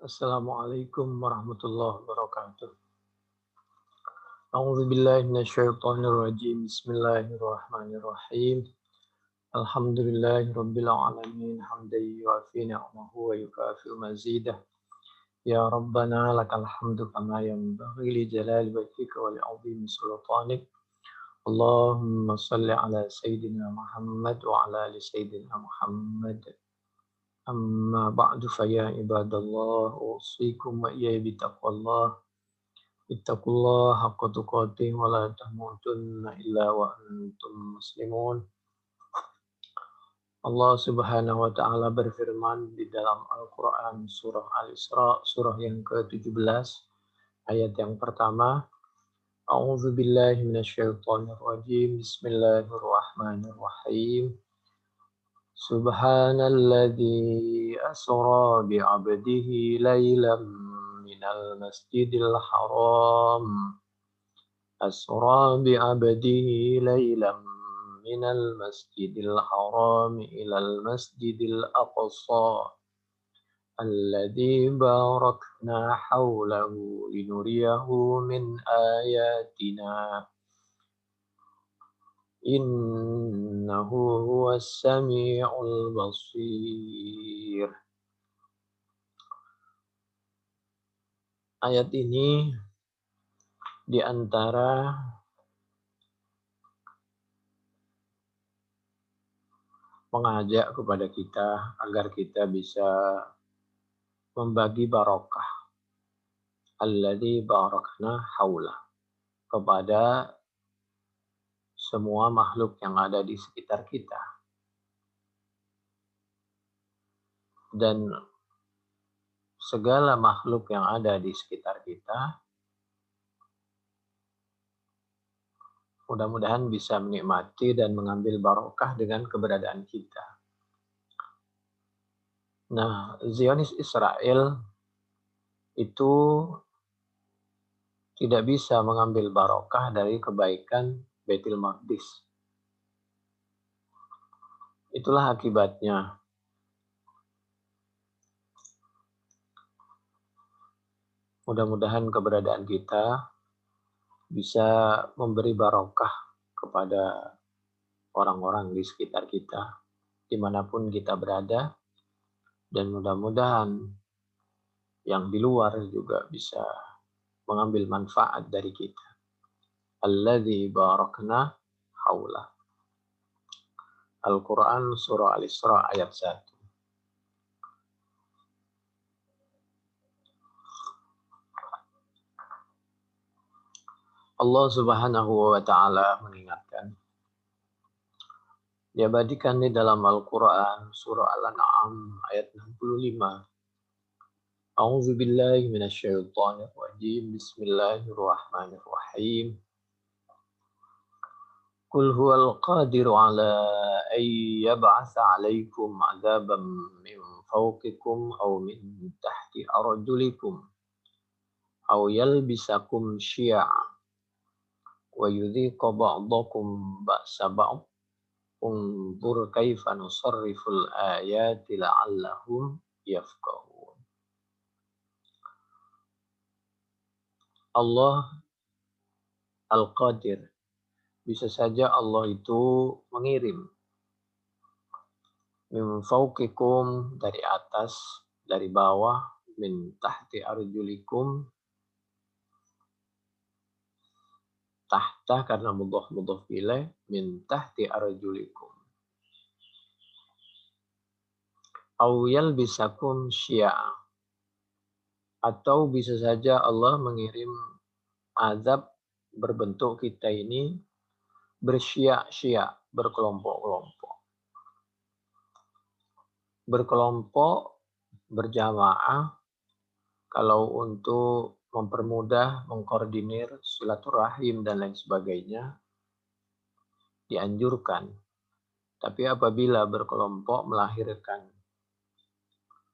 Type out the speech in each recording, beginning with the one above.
Assalamualaikum warahmatullahi wabarakatuh. A'udzu billahi minasyaitonir rajim. Bismillahirrahmanirrahim. Alhamdulillahi rabbil alamin. Hamdan yuwafi ni'amahu wa yukafi'u mazidah. Ya Rabbana lakal hamdu kama yanbaghi li jalali wajhika wa li 'azimi sultanik. Allahumma shalli ala sayyidina Muhammad wa ala ali sayyidina Muhammad. Amma ba'du fa ya ibadallah usikum wa iyaya bitaqwallah. Ittaqullaha haqqa tuqatih wa la tamutunna illa wa antum muslimun. Allah Subhanahu wa taala berfirman di dalam Al-Qur'an surah Al-Isra surah yang ke-17 ayat yang pertama. A'udzu billahi minasyaitonir rajim. Bismillahirrahmanirrahim. Subhanalladzi asra bi 'abdihi lailan minal masjidil haram أسرى بعبده ليلا من المسجد الحرام إلى المسجد الأقصى الذي باركنا حوله لنريه من آياتنا إنه هو السميع البصير. Ayat ini di antara mengajak kepada kita agar kita bisa membagi barokah. Alladzi barakna haula, kepada semua makhluk yang ada di sekitar kita. Dan segala makhluk yang ada di sekitar kita mudah-mudahan bisa menikmati dan mengambil barokah dengan keberadaan kita. Nah, Zionis Israel itu tidak bisa mengambil barokah dari kebaikan Baitul Maqdis. Itulah akibatnya. Mudah-mudahan keberadaan kita bisa memberi barokah kepada orang-orang di sekitar kita, dimanapun kita berada, dan mudah-mudahan yang di luar juga bisa mengambil manfaat dari kita. Alladzi barakna haula. Al-Quran surah Al-Isra ayat 1. Allah Subhanahu wa taala mengingatkan, diabadikan di dalam Al-Quran surah Al-An'am ayat 65. A'udzu billahi minasyaitonir rajim. Bismillahirrahmanirrahim. Qul huwal qadiru ala an yab'atsa 'alaikum 'adzaban min fawqikum aw min tahti arjulikum aw yalbisakum syi'a wa yudhiqa ba'dakum ba'sa ba'd. Unzur kaifa nusarriful ayati la'allahum yafqahun. Allah Al-Qadir. Bisa saja Allah itu mengirim min fawqikum, dari atas, dari bawah, min tahti arjulikum, tahta karena mudhaf ilaih, min tahti arjulikum. Aw yalbisakum syi'a, atau bisa saja Allah mengirim azab berbentuk kita ini bersyi'a-syi'a, berkelompok-kelompok. Berkelompok, berjamaah, kalau untuk mempermudah, mengkoordinir silaturahim dan lain sebagainya, dianjurkan. Tapi apabila berkelompok melahirkan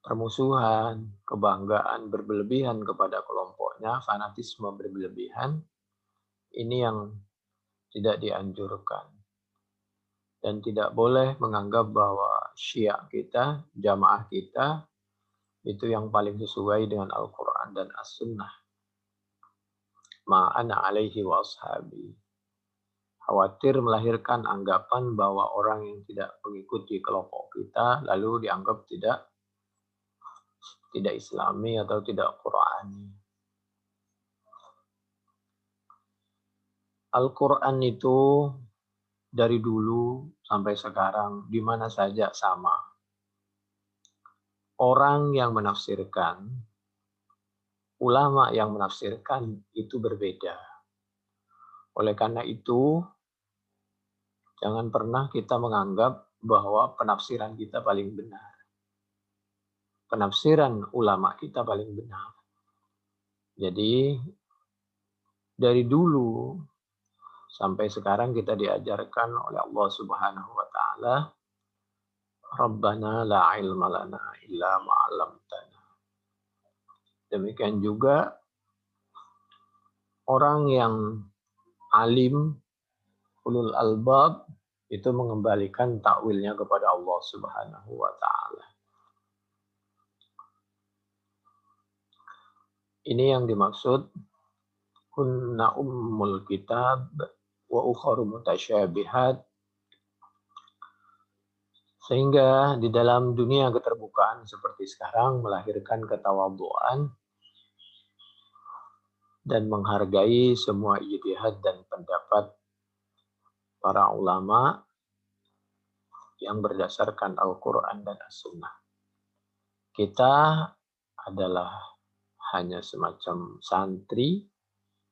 permusuhan, kebanggaan berlebihan kepada kelompoknya, fanatisme berlebihan, ini yang tidak dianjurkan. Dan tidak boleh menganggap bahwa syiah kita, jamaah kita, itu yang paling sesuai dengan Al-Quran dan As-Sunnah. Ma'ana alaihi wa ashabi. Khawatir melahirkan anggapan bahwa orang yang tidak mengikuti kelompok kita lalu dianggap tidak Islami atau tidak Qurani. Al-Quran itu dari dulu sampai sekarang di mana saja sama. Orang yang menafsirkan, ulama yang menafsirkan itu berbeda. Oleh karena itu, jangan pernah kita menganggap bahwa penafsiran kita paling benar. Penafsiran ulama kita paling benar. Jadi, dari dulu sampai sekarang kita diajarkan oleh Allah Subhanahu wa taala, Rabbana la ilma lana illa ma 'allamtana. Demikian juga orang yang alim, ulul albab, itu mengembalikan takwilnya kepada Allah Subhanahu wa taala. Ini yang dimaksud kunna ummul kitab wa ukharu mutasyabihat. Sehingga di dalam dunia keterbukaan seperti sekarang melahirkan ketawadhuan dan menghargai semua ijtihad dan pendapat para ulama yang berdasarkan Al-Quran dan As-Sunnah. Kita adalah hanya semacam santri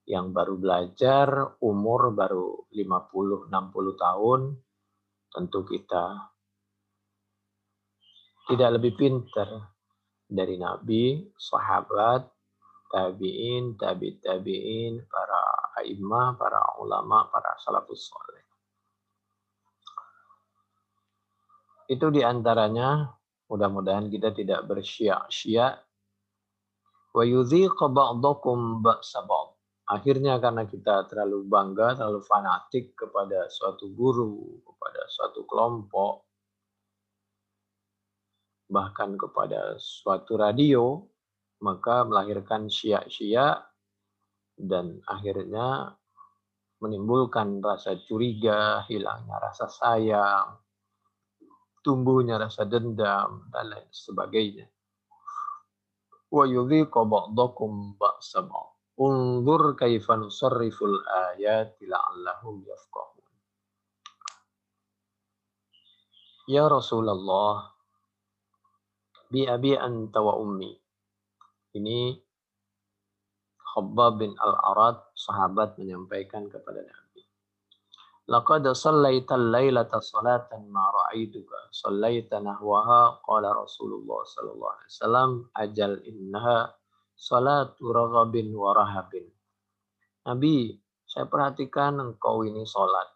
yang baru belajar, umur baru 50-60 tahun, tentu kita tidak lebih pintar dari Nabi, sahabat, tabi'in, tabi'in, para a'immah, para ulama, para salafus saleh. Itu diantaranya, mudah-mudahan kita tidak bersyiak-syiak. Wa yudhiqa ba'dakum ba'sa ba'd. Akhirnya karena kita terlalu bangga, terlalu fanatik kepada suatu guru, kepada suatu kelompok, bahkan kepada suatu radio, maka melahirkan syiak-syiak dan akhirnya menimbulkan rasa curiga, hilangnya rasa sayang, tumbuhnya rasa dendam, dan lain sebagainya. Wa yudhiqa ba'dakum ba'sa ba'd. Unzur kaifa nusarriful ayati la'allahum yafqahun. Ya Rasulullah, bi abi anta wa ummi. Ini Khabbab bin Al-Arad, sahabat, menyampaikan kepada Nabi. Laqad sallaita al-lailata salatan ma ra'aituka sallaita nahwaha qala Rasulullah sallallahu alaihi wasallam ajal innaha salatu raghabin wa rahabin. Nabi, saya perhatikan engkau ini salat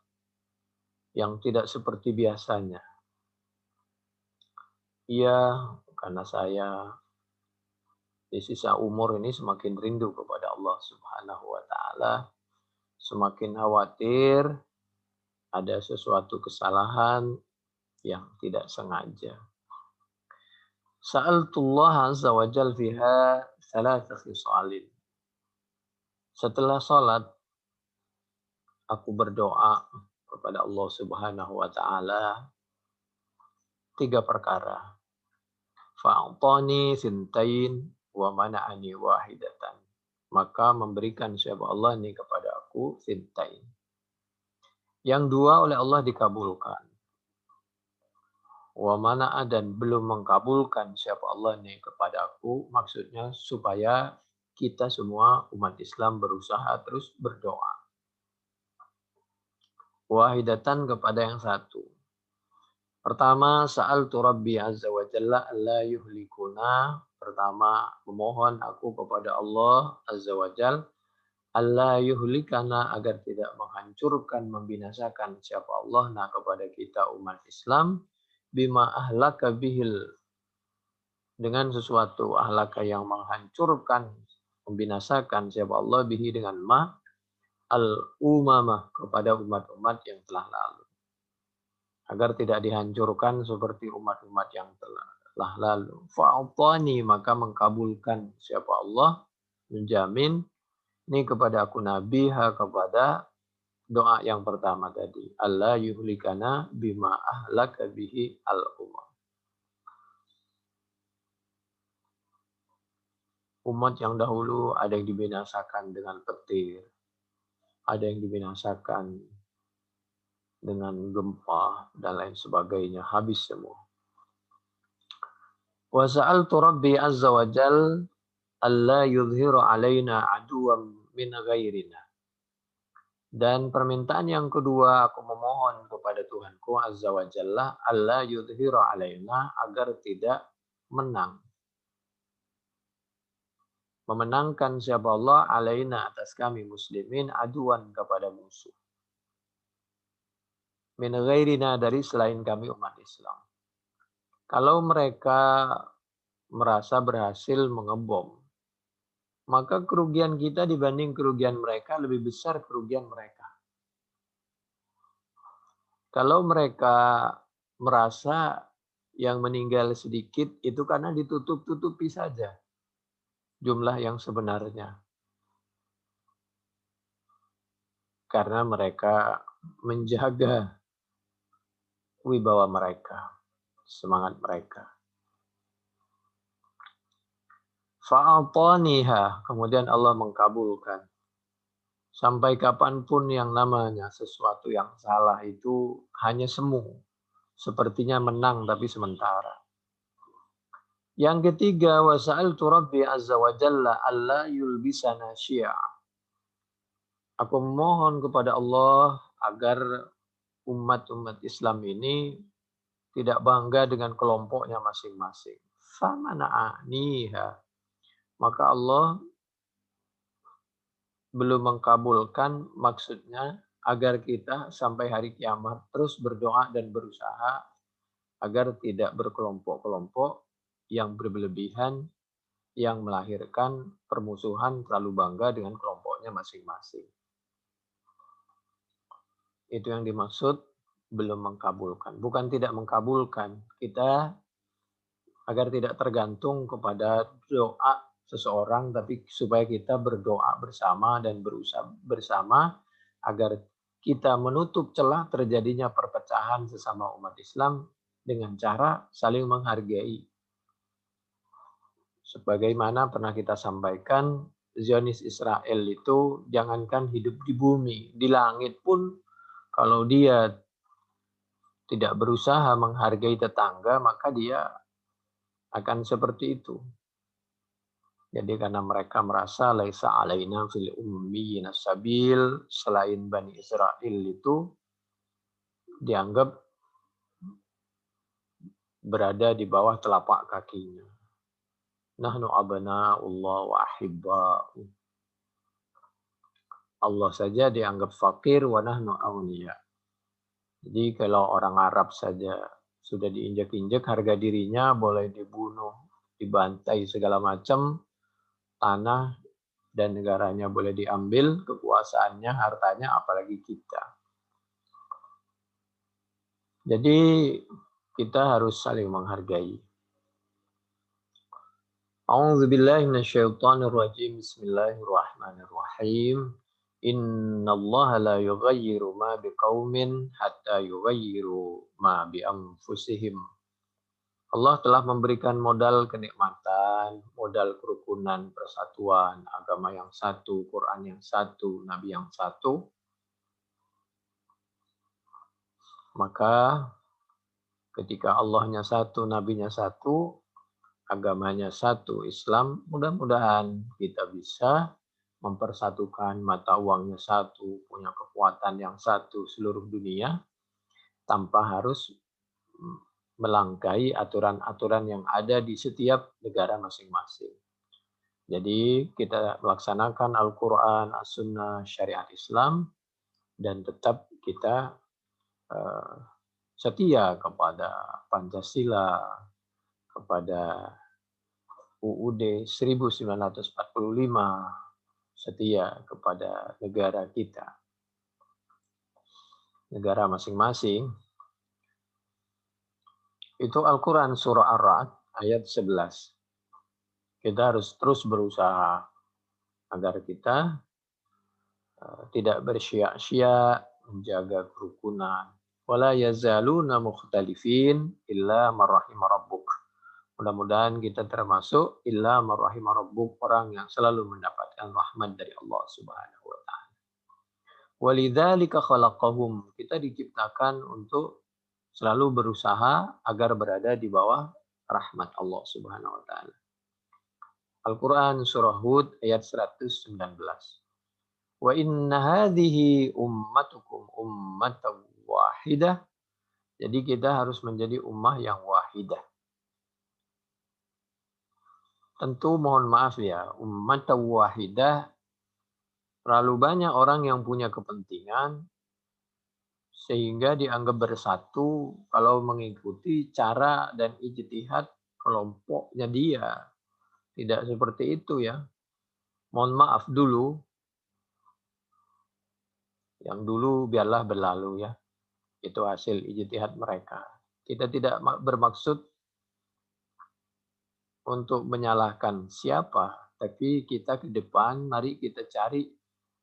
yang tidak seperti biasanya. Iya, karena saya di sisa umur ini semakin rindu kepada Allah Subhanahu wa taala, semakin khawatir ada sesuatu kesalahan yang tidak sengaja. Sa'altullah azza wa jal fiha thalatha khisalin. Setelah salat, aku berdoa kepada Allah Subhanahu wa taala 3 perkara. Fa'atani sintain wa mana'ani wahidatan. Maka memberikan siapa Allah ini kepada aku sintain. Yang 2 oleh Allah dikabulkan. Wa mana'a dan belum mengkabulkan siapa Allah ini kepada aku. Maksudnya supaya kita semua umat Islam berusaha terus berdoa. Wahidatan kepada yang satu. Pertama, sa'altu Rabbi azza wa jalla alla yuhlikuna. Pertama, memohon aku kepada Allah azza wa jalla alla yuhlikana, agar tidak menghancurkan, membinasakan siapa Allah kepada kita umat Islam, bima ahlaka bihil, dengan sesuatu ahlaka yang menghancurkan, membinasakan siapa Allah bihi dengan al-umamah, kepada umat-umat yang telah lalu. Agar tidak dihancurkan seperti umat-umat yang telah lah lalu. Fa'atani, maka mengkabulkan siapa Allah, menjamin ini kepada aku Nabi, kepada doa yang pertama tadi. Allah yuhlikana bima ahlaka bihi al-umam. Umat yang dahulu ada yang dibinasakan dengan petir, ada yang dibinasakan dengan gempa, dan lain sebagainya. Habis semua. Wa sa'altu Rabbi azza wa jal alla yudhiru alaina aduwam min ghairina. Dan permintaan yang kedua, aku memohon kepada Tuhanku azza wa jalla alla yudhiru alaina, agar tidak menang. Memenangkan siapa Allah alaina, atas kami muslimin, aduan kepada musuh. Min ghairina, dari selain kami umat Islam. Kalau mereka merasa berhasil mengebom, maka kerugian kita dibanding kerugian mereka lebih besar kerugian mereka. Kalau mereka merasa yang meninggal sedikit, itu karena ditutup-tutupi saja jumlah yang sebenarnya. Karena mereka menjaga wibawa mereka, semangat mereka. Fa'ataniha, kemudian Allah mengkabulkan. Sampai kapanpun yang namanya sesuatu yang salah itu hanya semu. Sepertinya menang tapi sementara. Yang ketiga, wa sa'altu Rabbi azza wa jalla alla yulbisana syi'a. Aku memohon kepada Allah agar umat-umat Islam ini tidak bangga dengan kelompoknya masing-masing. Famana'aniha. Maka Allah belum mengkabulkan, maksudnya agar kita sampai hari kiamat terus berdoa dan berusaha agar tidak berkelompok-kelompok yang berlebihan, yang melahirkan permusuhan, terlalu bangga dengan kelompoknya masing-masing. Itu yang dimaksud belum mengkabulkan. Bukan tidak mengkabulkan. Kita agar tidak tergantung kepada doa seseorang, tapi supaya kita berdoa bersama dan berusaha bersama agar kita menutup celah terjadinya perpecahan sesama umat Islam dengan cara saling menghargai. Sebagaimana pernah kita sampaikan, Zionis Israel itu jangankan hidup di bumi, di langit pun kalau dia tidak berusaha menghargai tetangga, maka dia akan seperti itu. Jadi karena mereka merasa laisa alaina fil ummiyina sabil, selain Bani Israel itu dianggap berada di bawah telapak kakinya. Nahnu abna'ullah wa ahibba'u. Allah saja dianggap fakir, wa nahnu awniya. Jadi kalau orang Arab saja sudah diinjak-injak harga dirinya, boleh dibunuh, dibantai segala macam, tanah dan negaranya boleh diambil, kekuasaannya, hartanya, apalagi kita. Jadi kita harus saling menghargai. A'udzubillahi minasyaitonirrajim. Bismillahirrahmanirrahim. Innallaha la yughayyiru ma biqaumin hatta yughayyiru ma bi anfusihim. Allah telah memberikan modal kenikmatan, modal kerukunan, persatuan, agama yang satu, Quran yang satu, Nabi yang satu. Maka ketika Allahnya satu, Nabinya satu, agamanya satu, Islam, mudah-mudahan kita bisa mempersatukan, mata uangnya satu, punya kekuatan yang satu seluruh dunia, tanpa harus melangkahi aturan-aturan yang ada di setiap negara masing-masing. Jadi kita melaksanakan Al-Quran, As-Sunnah, Syariat Islam, dan tetap kita setia kepada Pancasila, kepada UUD 1945, setia kepada negara kita, negara masing-masing. Itu Al-Quran surah Ar-Ra'd ayat 11. Kita harus terus berusaha agar kita tidak bersia-sia menjaga kerukunan. Wala yazaluna mukhtalifin illa marrahima rabbuk. Mudah-mudahan kita termasuk illa marrahima rabbuk, orang yang selalu mendapatkan rahmat dari Allah Subhanahu wa taala. Walidzalika khalaqahum. Kita diciptakan untuk selalu berusaha agar berada di bawah rahmat Allah Subhanahu wa taala. Al-Quran Surah Hud ayat 119. Wa inna hadhihi ummatukum ummatan wahidah. Jadi kita harus menjadi ummah yang wahidah. Tentu mohon maaf ya, ummatan wahidah, terlalu banyak orang yang punya kepentingan sehingga dianggap bersatu kalau mengikuti cara dan ijtihad kelompoknya dia. Tidak seperti itu ya. Mohon maaf dulu. Yang dulu biarlah berlalu ya. Itu hasil ijtihad mereka. Kita tidak bermaksud untuk menyalahkan siapa. Tapi kita ke depan, mari kita cari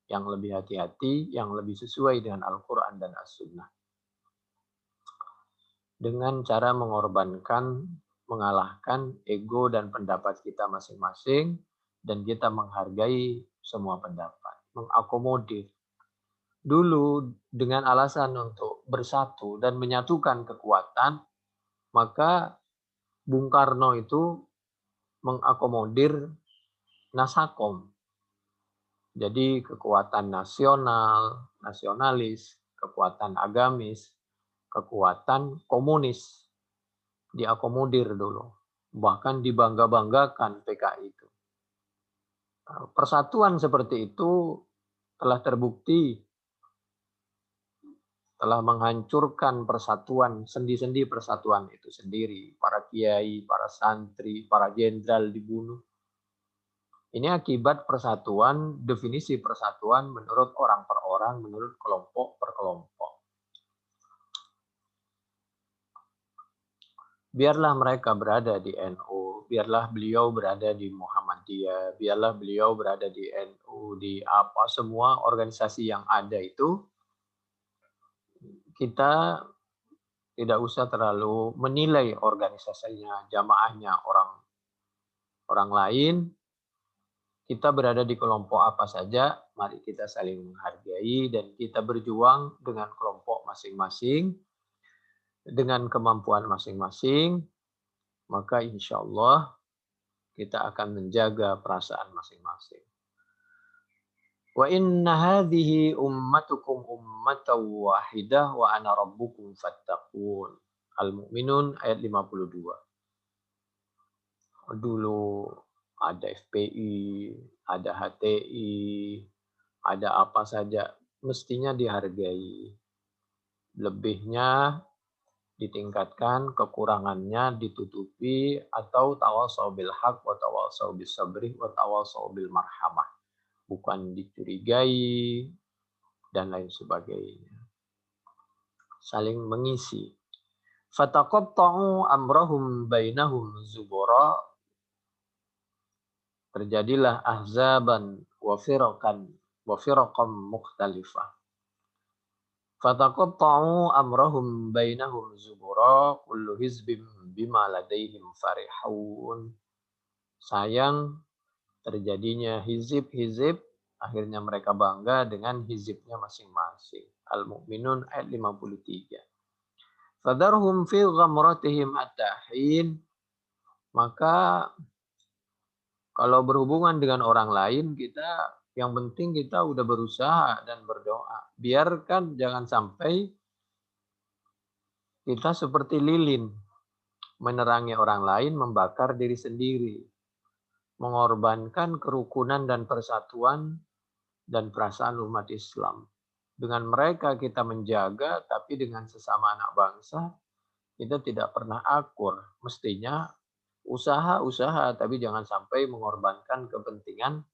yang lebih hati-hati, yang lebih sesuai dengan Al-Quran dan As-Sunnah. Dengan cara mengorbankan, mengalahkan ego dan pendapat kita masing-masing, dan kita menghargai semua pendapat, mengakomodir. Dulu dengan alasan untuk bersatu dan menyatukan kekuatan, maka Bung Karno itu mengakomodir Nasakom. Jadi kekuatan nasional, nasionalis, kekuatan agamis, kekuatan komunis diakomodir dulu. Bahkan dibangga-banggakan PKI itu. Persatuan seperti itu telah terbukti telah menghancurkan persatuan, sendi-sendi persatuan itu sendiri. Para kiai, para santri, para jenderal dibunuh. Ini akibat persatuan, definisi persatuan menurut orang per orang, menurut kelompok per kelompok. Biarlah mereka berada di NU, biarlah beliau berada di Muhammadiyah, biarlah beliau berada di NU, di apa semua organisasi yang ada itu, kita tidak usah terlalu menilai organisasinya, jamaahnya orang lain. Kita berada di kelompok apa saja, mari kita saling menghargai dan kita berjuang dengan kelompok masing-masing, dengan kemampuan masing-masing, maka insya Allah kita akan menjaga perasaan masing-masing. Wa inna hadhihi ummatukum ummatan wahidah wa ana rabbukum fattaqun. Al-Mu'minun ayat 52. Dulu ada FPI, ada HTI, ada apa saja, mestinya dihargai. Lebihnya ditingkatkan, kekurangannya ditutupi, atau tawasau bil haq wa tawasau bis sabri wa tawasau bil marhamah. Bukan dicurigai dan lain sebagainya. Saling mengisi. Fataqatta'u amrahum bainahum zubura. Terjadilah ahzaban wa firaqan mukhtalifah. Fataqatta'u amrahum bainahum zubura kullu hizbin bima ladaihim farihun. Sayang terjadinya hizib-hizib, akhirnya mereka bangga dengan hizibnya masing-masing. Al-Mu'minun ayat 53. Fadarhum fi ghamratihim at-tahin. Maka kalau berhubungan dengan orang lain, yang penting kita udah berusaha dan berdoa. Biarkan jangan sampai kita seperti lilin, menerangi orang lain, membakar diri sendiri. Mengorbankan kerukunan dan persatuan dan perasaan umat Islam. Dengan mereka kita menjaga, tapi dengan sesama anak bangsa, kita tidak pernah akur. Mestinya usaha, tapi jangan sampai mengorbankan kepentingan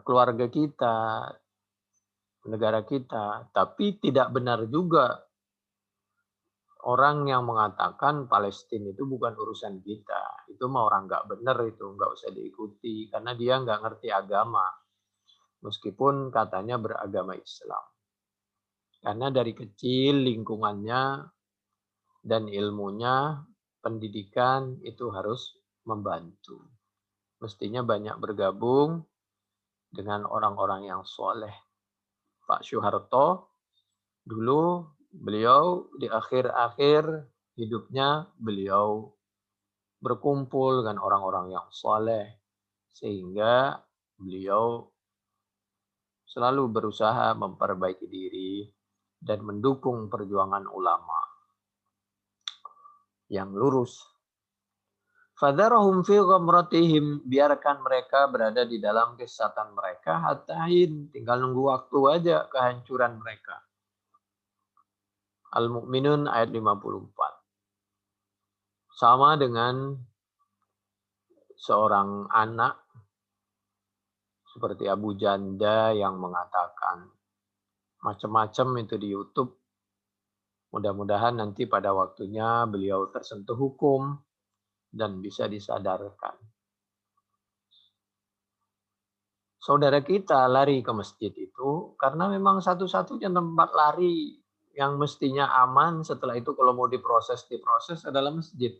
keluarga kita, negara kita. Tapi tidak benar juga orang yang mengatakan Palestina itu bukan urusan kita. Itu mah orang nggak bener itu, nggak usah diikuti. Karena dia nggak ngerti agama. Meskipun katanya beragama Islam. Karena dari kecil lingkungannya dan ilmunya, pendidikan itu harus membantu. Mestinya banyak bergabung dengan orang-orang yang soleh. Pak Soeharto dulu beliau di akhir-akhir hidupnya beliau berkumpul dengan orang-orang yang soleh sehingga beliau selalu berusaha memperbaiki diri dan mendukung perjuangan ulama yang lurus. Fadharahum fi ghamratihim, biarkan mereka berada di dalam kesesatan mereka hatain, tinggal nunggu waktu aja kehancuran mereka. Al-Mu'minun ayat 54. Sama dengan seorang anak seperti Abu Janda yang mengatakan macam-macam itu di YouTube. Mudah-mudahan nanti pada waktunya beliau tersentuh hukum dan bisa disadarkan. Saudara kita lari ke masjid itu karena memang satu-satunya tempat lari yang mestinya aman setelah itu kalau mau diproses adalah masjid.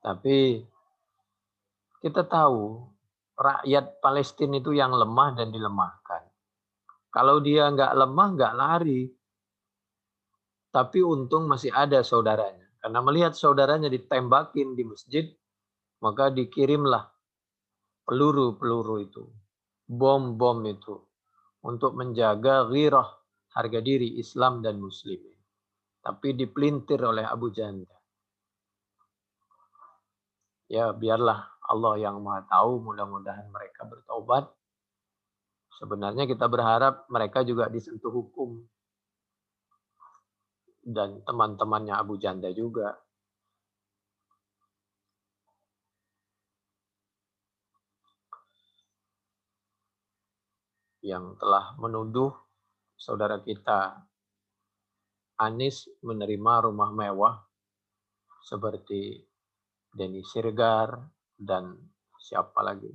Tapi kita tahu rakyat Palestina itu yang lemah dan dilemahkan. Kalau dia nggak lemah, nggak lari. Tapi untung masih ada saudaranya. Karena melihat saudaranya ditembakin di masjid, maka dikirimlah peluru-peluru itu. Bom-bom itu. Untuk menjaga ghirah, harga diri Islam dan Muslimin. Tapi dipelintir oleh Abu Janda. Ya biarlah Allah yang Maha tahu, mudah-mudahan mereka bertaubat. Sebenarnya kita berharap mereka juga disentuh hukum. Dan teman-temannya Abu Janda juga. Yang telah menuduh saudara kita Anies menerima rumah mewah seperti Denny Sirgar dan siapa lagi.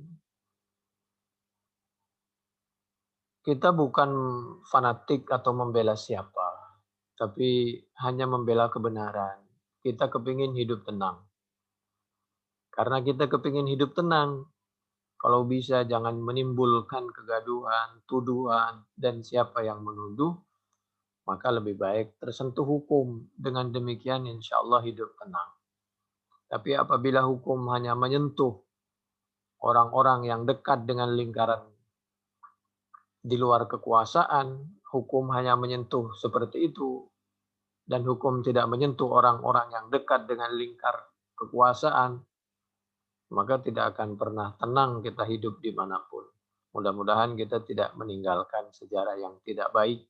Kita bukan fanatik atau membela siapa, tapi hanya membela kebenaran. Kita kepingin hidup tenang. Karena kita kepingin hidup tenang, kalau bisa jangan menimbulkan kegaduhan, tuduhan, dan siapa yang menuduh, maka lebih baik tersentuh hukum. Dengan demikian insya Allah hidup tenang. Tapi apabila hukum hanya menyentuh orang-orang yang dekat dengan lingkaran di luar kekuasaan, hukum hanya menyentuh seperti itu, dan hukum tidak menyentuh orang-orang yang dekat dengan lingkar kekuasaan, maka tidak akan pernah tenang kita hidup dimanapun. Mudah-mudahan kita tidak meninggalkan sejarah yang tidak baik,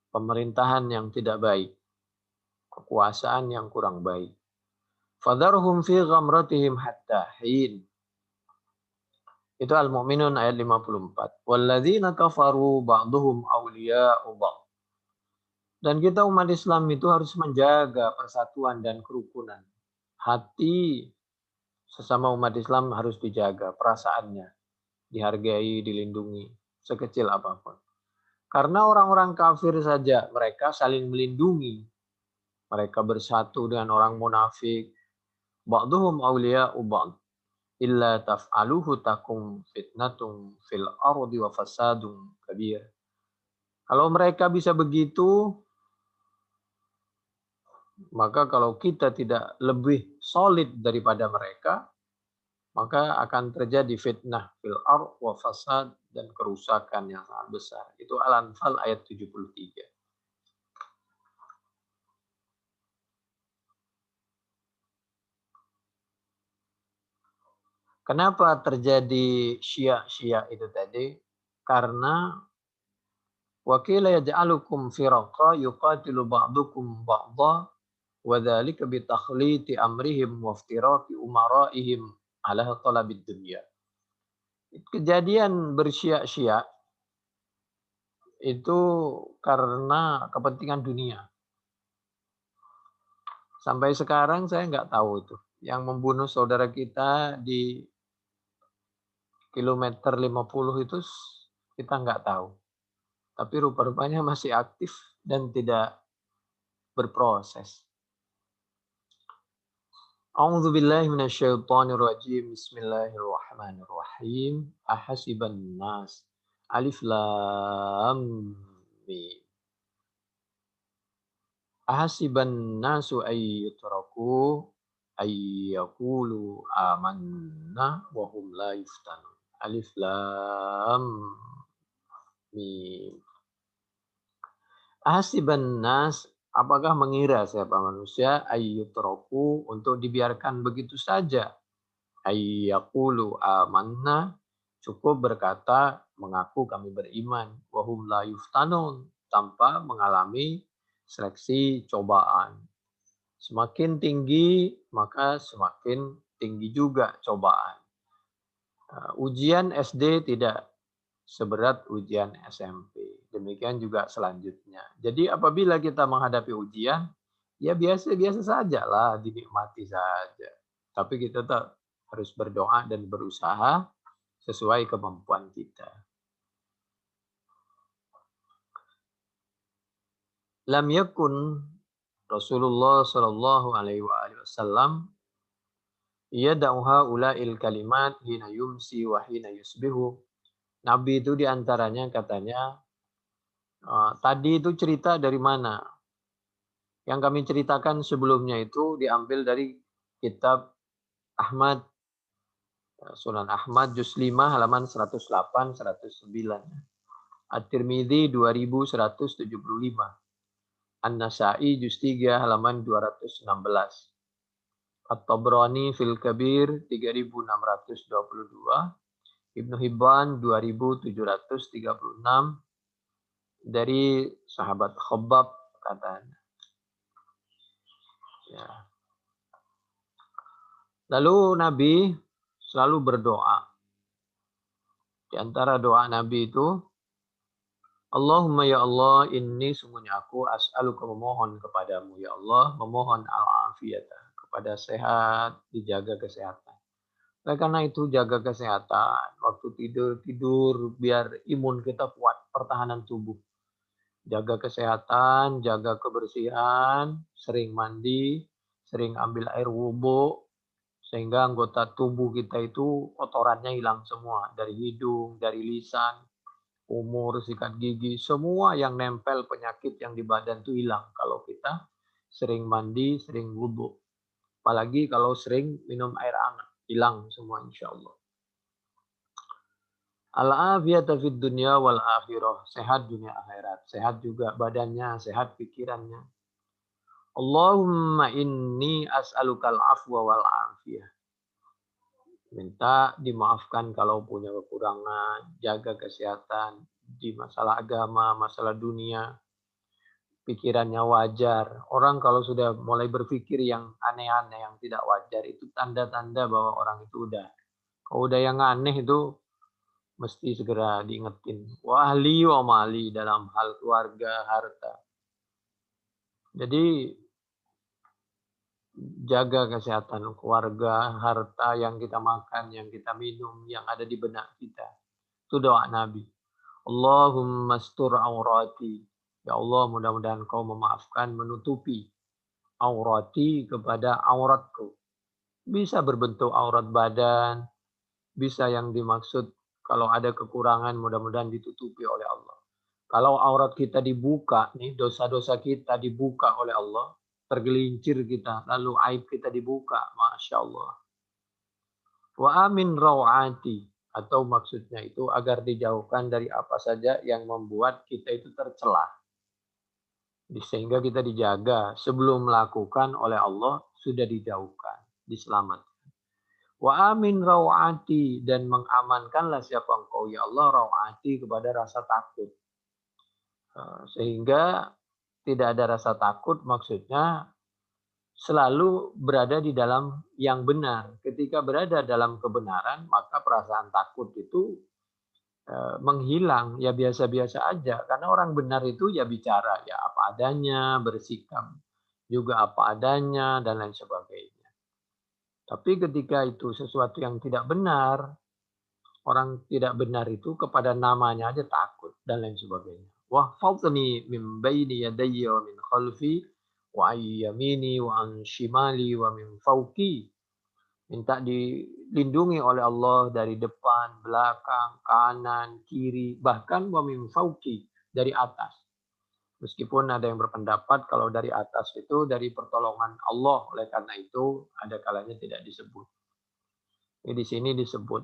pemerintahan yang tidak baik, kekuasaan yang kurang baik. Fadharhum fi ghamratihim hatta hin. Itu Al-Mu'minun ayat 54. Walladzina kafaru ba'duhum awliya'u ba'd. Dan kita umat Islam itu harus menjaga persatuan dan kerukunan. Hati sesama umat Islam harus dijaga, perasaannya dihargai, dilindungi, sekecil apapun. Karena orang-orang kafir saja mereka saling melindungi. Mereka bersatu dengan orang munafik. Ba'duhum awliya'u ba'd. Illa taf'aluhu takum fitnatum fil ardi wa fasadun kabir. Kalau mereka bisa begitu, maka kalau kita tidak lebih solid daripada mereka, maka akan terjadi fitnah fil ard wa fasad dan kerusakan yang sangat besar. Itu Al-Anfal ayat 73. Kenapa terjadi Syiah itu tadi? Karena wakila yaj'alukum firaqa yuqatilu ba'dukum ba'dha wa dzalika bi takhliti amrihim wa iftiraqi umara'ihim ala talabid dunya. Kejadian bersyiah-syiah itu karena kepentingan dunia. Sampai sekarang saya nggak tahu itu. Yang membunuh saudara kita di kilometer 50 itu kita nggak tahu. Tapi rupa-rupanya masih aktif dan tidak berproses. A'udzu billahi minasyaitonir rajim. Bismillahirrahmanirrahim. Ahasiban nas. Alif lam mim. Ahasiban nasu ayyutraku ayyaqulu amanna wa hum la yuftanun. Alif lam mim. Ahasiban nas, apakah mengira siapa manusia ayyutraku untuk dibiarkan begitu saja? Ayyaqulu amanna, cukup berkata mengaku kami beriman, wa hum la yuftanun, tanpa mengalami seleksi cobaan. Semakin tinggi, maka semakin tinggi juga cobaan. Ujian SD tidak seberat ujian SMP. Demikian juga selanjutnya. Jadi apabila kita menghadapi ujian, ya biasa-biasa saja lah, dinikmati saja. Tapi kita tetap harus berdoa dan berusaha sesuai kemampuan kita. Lam yakun Rasulullah Shallallahu Alaihi Wasallam yad'uha ula'il kalimat hina yumsi wa hina yusbihu. Nabi itu diantaranya katanya, tadi itu cerita dari mana? Yang kami ceritakan sebelumnya itu diambil dari kitab Ahmad, Sunan Ahmad juz 5 halaman 108 109. At-Tirmidzi 2175. An-Nasa'i juz 3 halaman 216. At-Tabrani fil Kabir 3622. Ibnu Hibban 2736 dari sahabat Khabbab katanya. Ya. Lalu Nabi selalu berdoa. Di antara doa Nabi itu, Allahumma ya Allah, inni sungguhnya aku as'aluka memohon kepadamu ya Allah, memohon al-afiyata, kepada sehat, dijaga kesehatan. Oleh karena itu jaga kesehatan, waktu tidur biar imun kita kuat, pertahanan tubuh. Jaga kesehatan, jaga kebersihan, sering mandi, sering ambil air wudhu, sehingga anggota tubuh kita itu kotorannya hilang semua. Dari hidung, dari lisan, umur, sikat gigi, semua yang nempel penyakit yang di badan itu hilang. Kalau kita sering mandi, sering wudhu. Apalagi kalau sering minum air hangat, hilang semua insya Allah. Al-afiyata fid dunya wal akhirah. Sehat dunia akhirat. Sehat juga badannya, sehat pikirannya. Allahumma inni as'alukal afwa wal afiyah. Minta dimaafkan kalau punya kekurangan, jaga kesehatan di masalah agama, masalah dunia. Pikirannya wajar. Orang kalau sudah mulai berpikir yang aneh-aneh, yang tidak wajar, itu tanda-tanda bahwa orang itu kalau udah yang aneh itu mesti segera diingetin. Wa ahli wa mali dalam hal keluarga, harta. Jadi jaga kesehatan keluarga, harta yang kita makan, yang kita minum, yang ada di benak kita. Itu doa Nabi. Allahumma astur aurati. Ya Allah, mudah-mudahan kau memaafkan, menutupi aurati kepada auratku. Bisa berbentuk aurat badan, bisa yang dimaksud kalau ada kekurangan mudah-mudahan ditutupi oleh Allah. Kalau aurat kita dibuka, nih dosa-dosa kita dibuka oleh Allah, tergelincir kita, lalu aib kita dibuka, Masya Allah. Wa amin rawati, atau maksudnya itu agar dijauhkan dari apa saja yang membuat kita itu tercela. Sehingga kita dijaga sebelum melakukan oleh Allah sudah dijauhkan, diselamatkan. Wa amin rawati, dan mengamankanlah siapa engkau ya Allah rawati kepada rasa takut. Sehingga tidak ada rasa takut, maksudnya selalu berada di dalam yang benar. Ketika berada dalam kebenaran, maka perasaan takut itu menghilang, ya biasa-biasa aja. Karena orang benar itu ya bicara ya apa adanya, bersikap juga apa adanya, dan lain sebagainya. Tapi ketika itu sesuatu yang tidak benar, orang tidak benar itu kepada namanya aja takut dan lain sebagainya. Wahfazni min baini yadayya wa min khalfi wa an yamini wa an shimali wa min fawqi. Minta dilindungi oleh Allah dari depan, belakang, kanan, kiri, bahkan wa min fawqi, dari atas. Meskipun ada yang berpendapat kalau dari atas itu dari pertolongan Allah, oleh karena itu ada kalanya tidak disebut. Jadi di sini disebut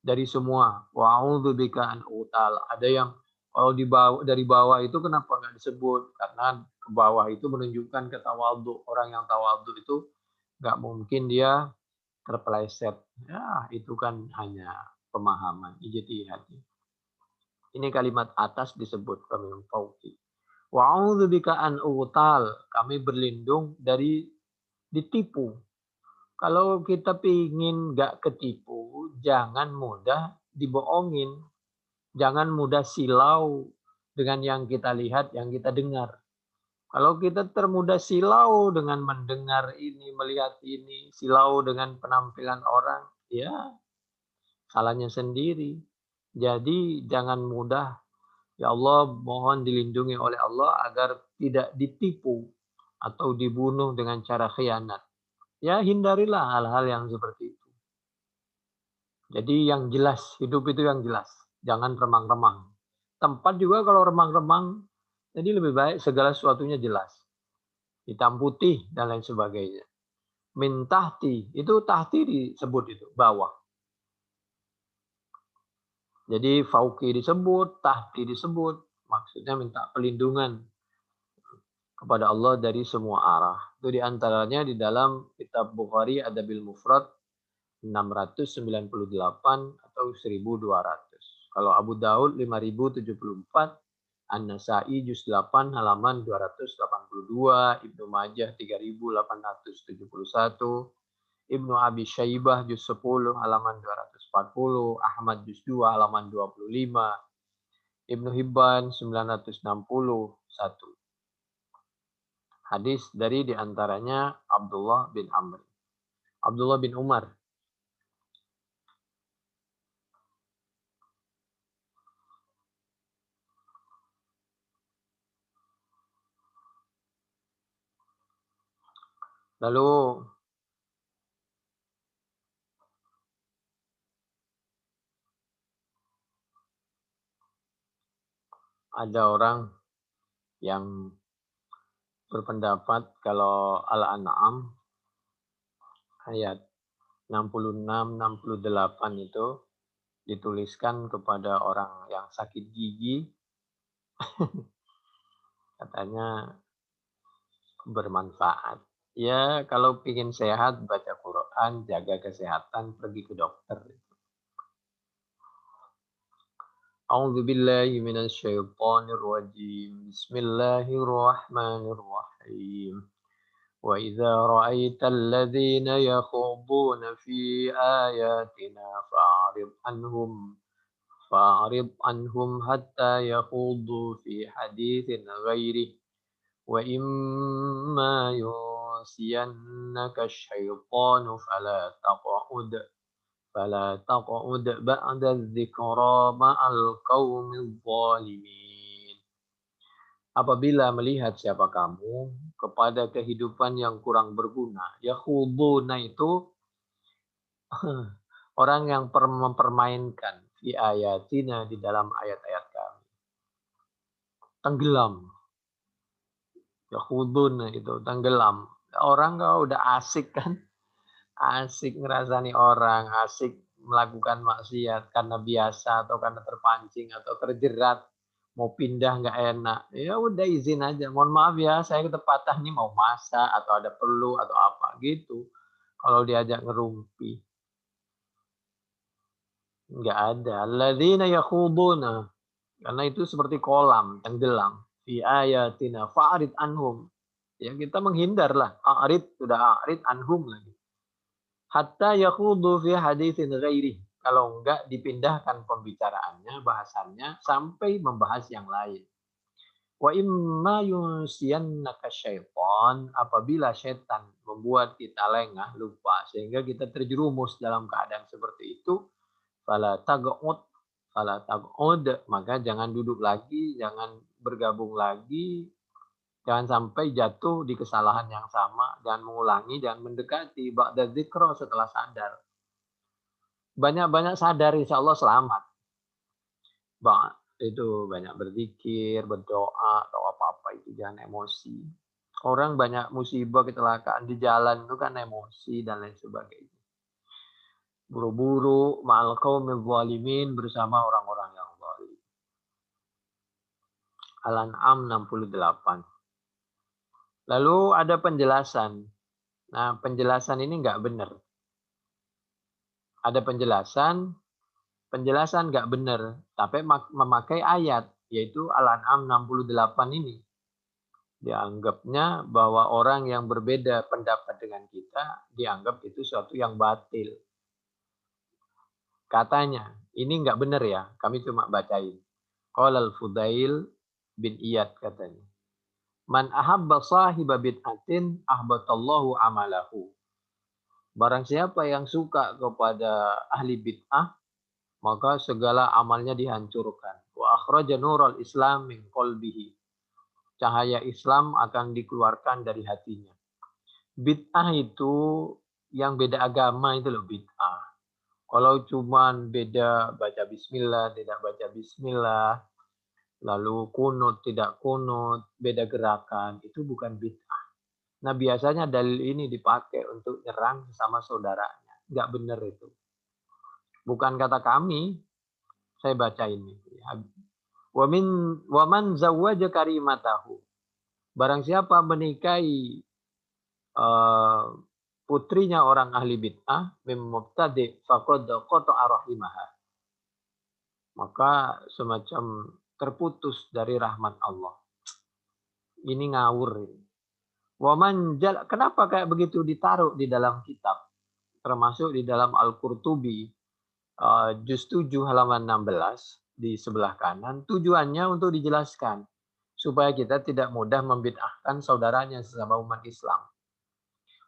dari semua. Wa'udzubika an utal. Ada yang kalau di bawah, dari bawah itu kenapa nggak disebut? Karena ke bawah itu menunjukkan ketawadhu. Orang yang tawadhu itu nggak mungkin dia terpeleset. Ya, itu kan hanya pemahaman, ijtihad. Ini kalimat atas disebut kami fauqi. Wa'udzubika an utal. Kami berlindung dari ditipu. Kalau kita pingin nggak ketipu, jangan mudah dibohongin. Jangan mudah silau dengan yang kita lihat, yang kita dengar. Kalau kita termudah silau dengan mendengar ini, melihat ini, silau dengan penampilan orang, ya salahnya sendiri. Jadi jangan mudah. Ya Allah, mohon dilindungi oleh Allah agar tidak ditipu atau dibunuh dengan cara khianat. Ya hindarilah hal-hal yang seperti itu. Jadi yang jelas, hidup itu yang jelas. Jangan remang-remang. Tempat juga kalau remang-remang, jadi lebih baik segala sesuatunya jelas. Hitam putih dan lain sebagainya. Min tahti, itu tahti disebut itu, bawah. Jadi fauqi disebut, tahti disebut. Maksudnya minta pelindungan kepada Allah dari semua arah. Itu diantaranya di dalam kitab Bukhari Adabil Mufrad 698 atau 1200. Kalau Abu Daud 5074, An-Nasai juz 8 halaman 282, Ibnu Majah 3871, Ibnu Abi Syaibah juz 10 halaman 240, Ahmad juz 2 halaman 25, Ibnu Hibban 961. Hadis dari diantaranya Abdullah bin Amr. Abdullah bin Umar. Lalu ada orang yang berpendapat kalau Al-An'am ayat 66-68 itu dituliskan kepada orang yang sakit gigi, katanya bermanfaat. Ya, kalau ingin sehat, baca Quran, jaga kesehatan, pergi ke dokter. A'udzu billahi minasy syaithanir rajim. Bismillahirrahmanirrahim. Wa idza ra'aital ladzina yakhuduna fi ayatina fa'rid anhum hatta yakhudu fi haditsin ghairihi wa imma yunsiyannaka asy-syaitanu fala taq'ud ba'da dzikra ma'al qaumidz zalimin. Apabila melihat siapa kamu kepada kehidupan yang kurang berguna, yakhuduna itu orang yang mempermainkan fi ayatina, di dalam ayat-ayat kami. Tenggelam. Yakhudun itu tenggelam. Orang kalau udah asik kan, asik ngerasani orang, asik melakukan maksiat karena biasa atau karena terpancing atau terjerat, mau pindah nggak enak, ya udah izin aja. Mohon maaf ya, saya ketepatah nih mau masak atau ada perlu atau apa gitu. Kalau diajak ngerumpi, nggak ada. Alladzina yakhuduna, karena itu seperti kolam tenggelam. Fi ayatina fa'rid anhum. Ya kita menghindarlah. A'rid, sudah a'rid anhum lagi. Hatta yakhudu fi haditsin ghairi. Kalau enggak dipindahkan pembicaraannya, bahasannya sampai membahas yang lain. Wa imma yunsiyannaka syaitan, apabila setan membuat kita lengah, lupa sehingga kita terjerumus dalam keadaan seperti itu, fala taq'ud maka jangan duduk lagi, jangan bergabung lagi, jangan sampai jatuh di kesalahan yang sama dan mengulangi dan mendekati ba'da dzikra setelah sadar. Banyak-banyak sadar insya Allah selamat. Itu banyak berzikir, berdoa, atau apa-apa itu jangan emosi. Orang banyak musibah, kecelakaan di jalan itu kan emosi dan lain sebagainya. Buru-buru ma'al qaumil zalimin, bersama orang-orang yang zalim. Al-An'am 68. Lalu ada penjelasan. Nah, penjelasan ini nggak benar. Ada penjelasan nggak benar, tapi memakai ayat, yaitu Al-An'am 68 ini. Dianggapnya bahwa orang yang berbeda pendapat dengan kita, dianggap itu suatu yang batil. Katanya, ini nggak benar ya, kami cuma bacain. Qala al-Fudail bin Iyad katanya. Man ahabba sahiba bid'atin ahbatallahu amalahu. Barang siapa yang suka kepada ahli bid'ah, maka segala amalnya dihancurkan. Wa akhraja nural Islam min qalbihi. Cahaya Islam akan dikeluarkan dari hatinya. Bid'ah itu yang beda agama itu loh bid'ah. Kalau cuman beda baca bismillah, tidak baca bismillah, lalu kunut, tidak kunut, beda gerakan, itu bukan bid'ah. Nah biasanya dalil ini dipakai untuk nyerang sama saudaranya. Nggak benar itu. Bukan kata kami, saya baca ini. Waman zawwaja karimatahu. Barang siapa menikahi putrinya orang ahli bid'ah, mimubtadi faqad qata'a rahimaha. Maka semacam terputus dari rahmat Allah. Ini ngawur. Kenapa kayak begitu ditaruh di dalam kitab? Termasuk di dalam Al-Qurtubi, juz 7 halaman 16 di sebelah kanan. Tujuannya untuk dijelaskan supaya kita tidak mudah membid'ahkan saudaranya sesama umat Islam.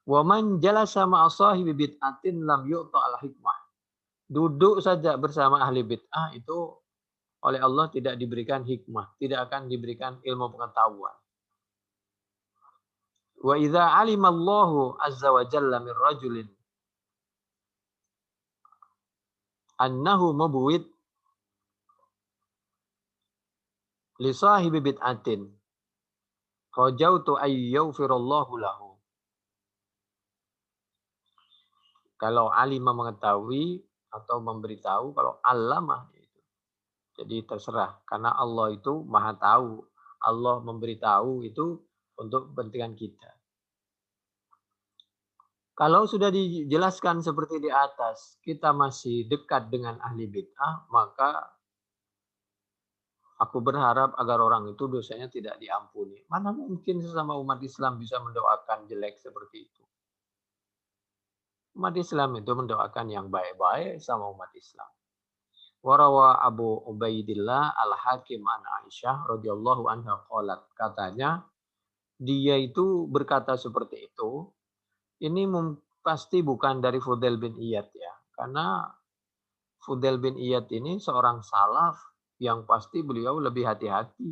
Waman jalasa ma'a sahibi bid'atin lam yu'ta al hikmah. Duduk saja bersama ahli bid'ah itu oleh Allah tidak diberikan hikmah, tidak akan diberikan ilmu pengetahuan. Wa idza 'alimallahu azza wa jalla min rajulin annahu mubwid li sahibi bid'atin rajautu ay yaghfirallahu lahu. Kalau alimah mengetahui atau memberitahu, kalau alamah itu. Jadi terserah, karena Allah itu maha tahu. Allah memberitahu itu untuk kepentingan kita. Kalau sudah dijelaskan seperti di atas, kita masih dekat dengan ahli bid'ah, maka aku berharap agar orang itu dosanya tidak diampuni. Mana mungkin sesama umat Islam bisa mendoakan jelek seperti itu? Umat Islam itu mendoakan yang baik-baik sama umat Islam. Warawa Abu Ubaidillah Al-Hakim an Aisyah radhiyallahu anha qalat, katanya dia itu berkata seperti itu. Ini pasti bukan dari Fudail bin Iyad ya. Karena Fudail bin Iyad ini seorang salaf yang pasti beliau lebih hati-hati.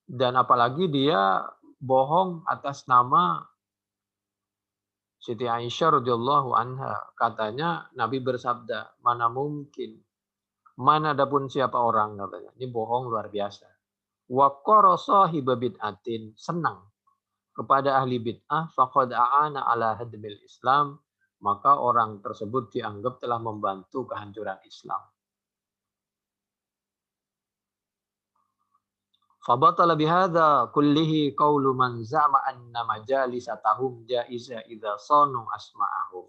Dan apalagi dia bohong atas nama Siti Aisyah radhiyallahu anha. Katanya Nabi bersabda, mana mungkin, mana adapun siapa orang, katanya. Ini bohong luar biasa. Wa qara sahiba bid'atin, senang kepada ahli bid'ah, faqad a'ana ala hadmil Islam, maka orang tersebut dianggap telah membantu kehancuran Islam. Fabatala bihadza kullihi qaulu man za'ama anna majalisatahum jaiza idza sanu asma'ahum.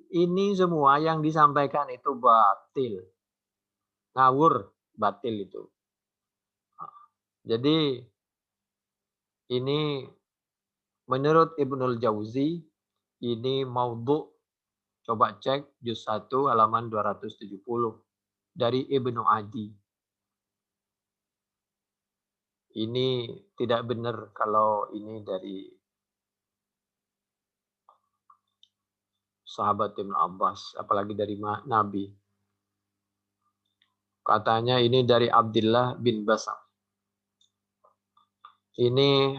Ini semua yang disampaikan itu batil. Ngawur, batil itu. Jadi ini menurut Ibnul Jauzi ini maudhu', Coba cek juz 1 halaman 270 dari Ibnu Adi. Ini tidak benar kalau ini dari sahabat Ibnu Abbas, apalagi dari Nabi. Katanya ini dari Abdullah bin Basam. Ini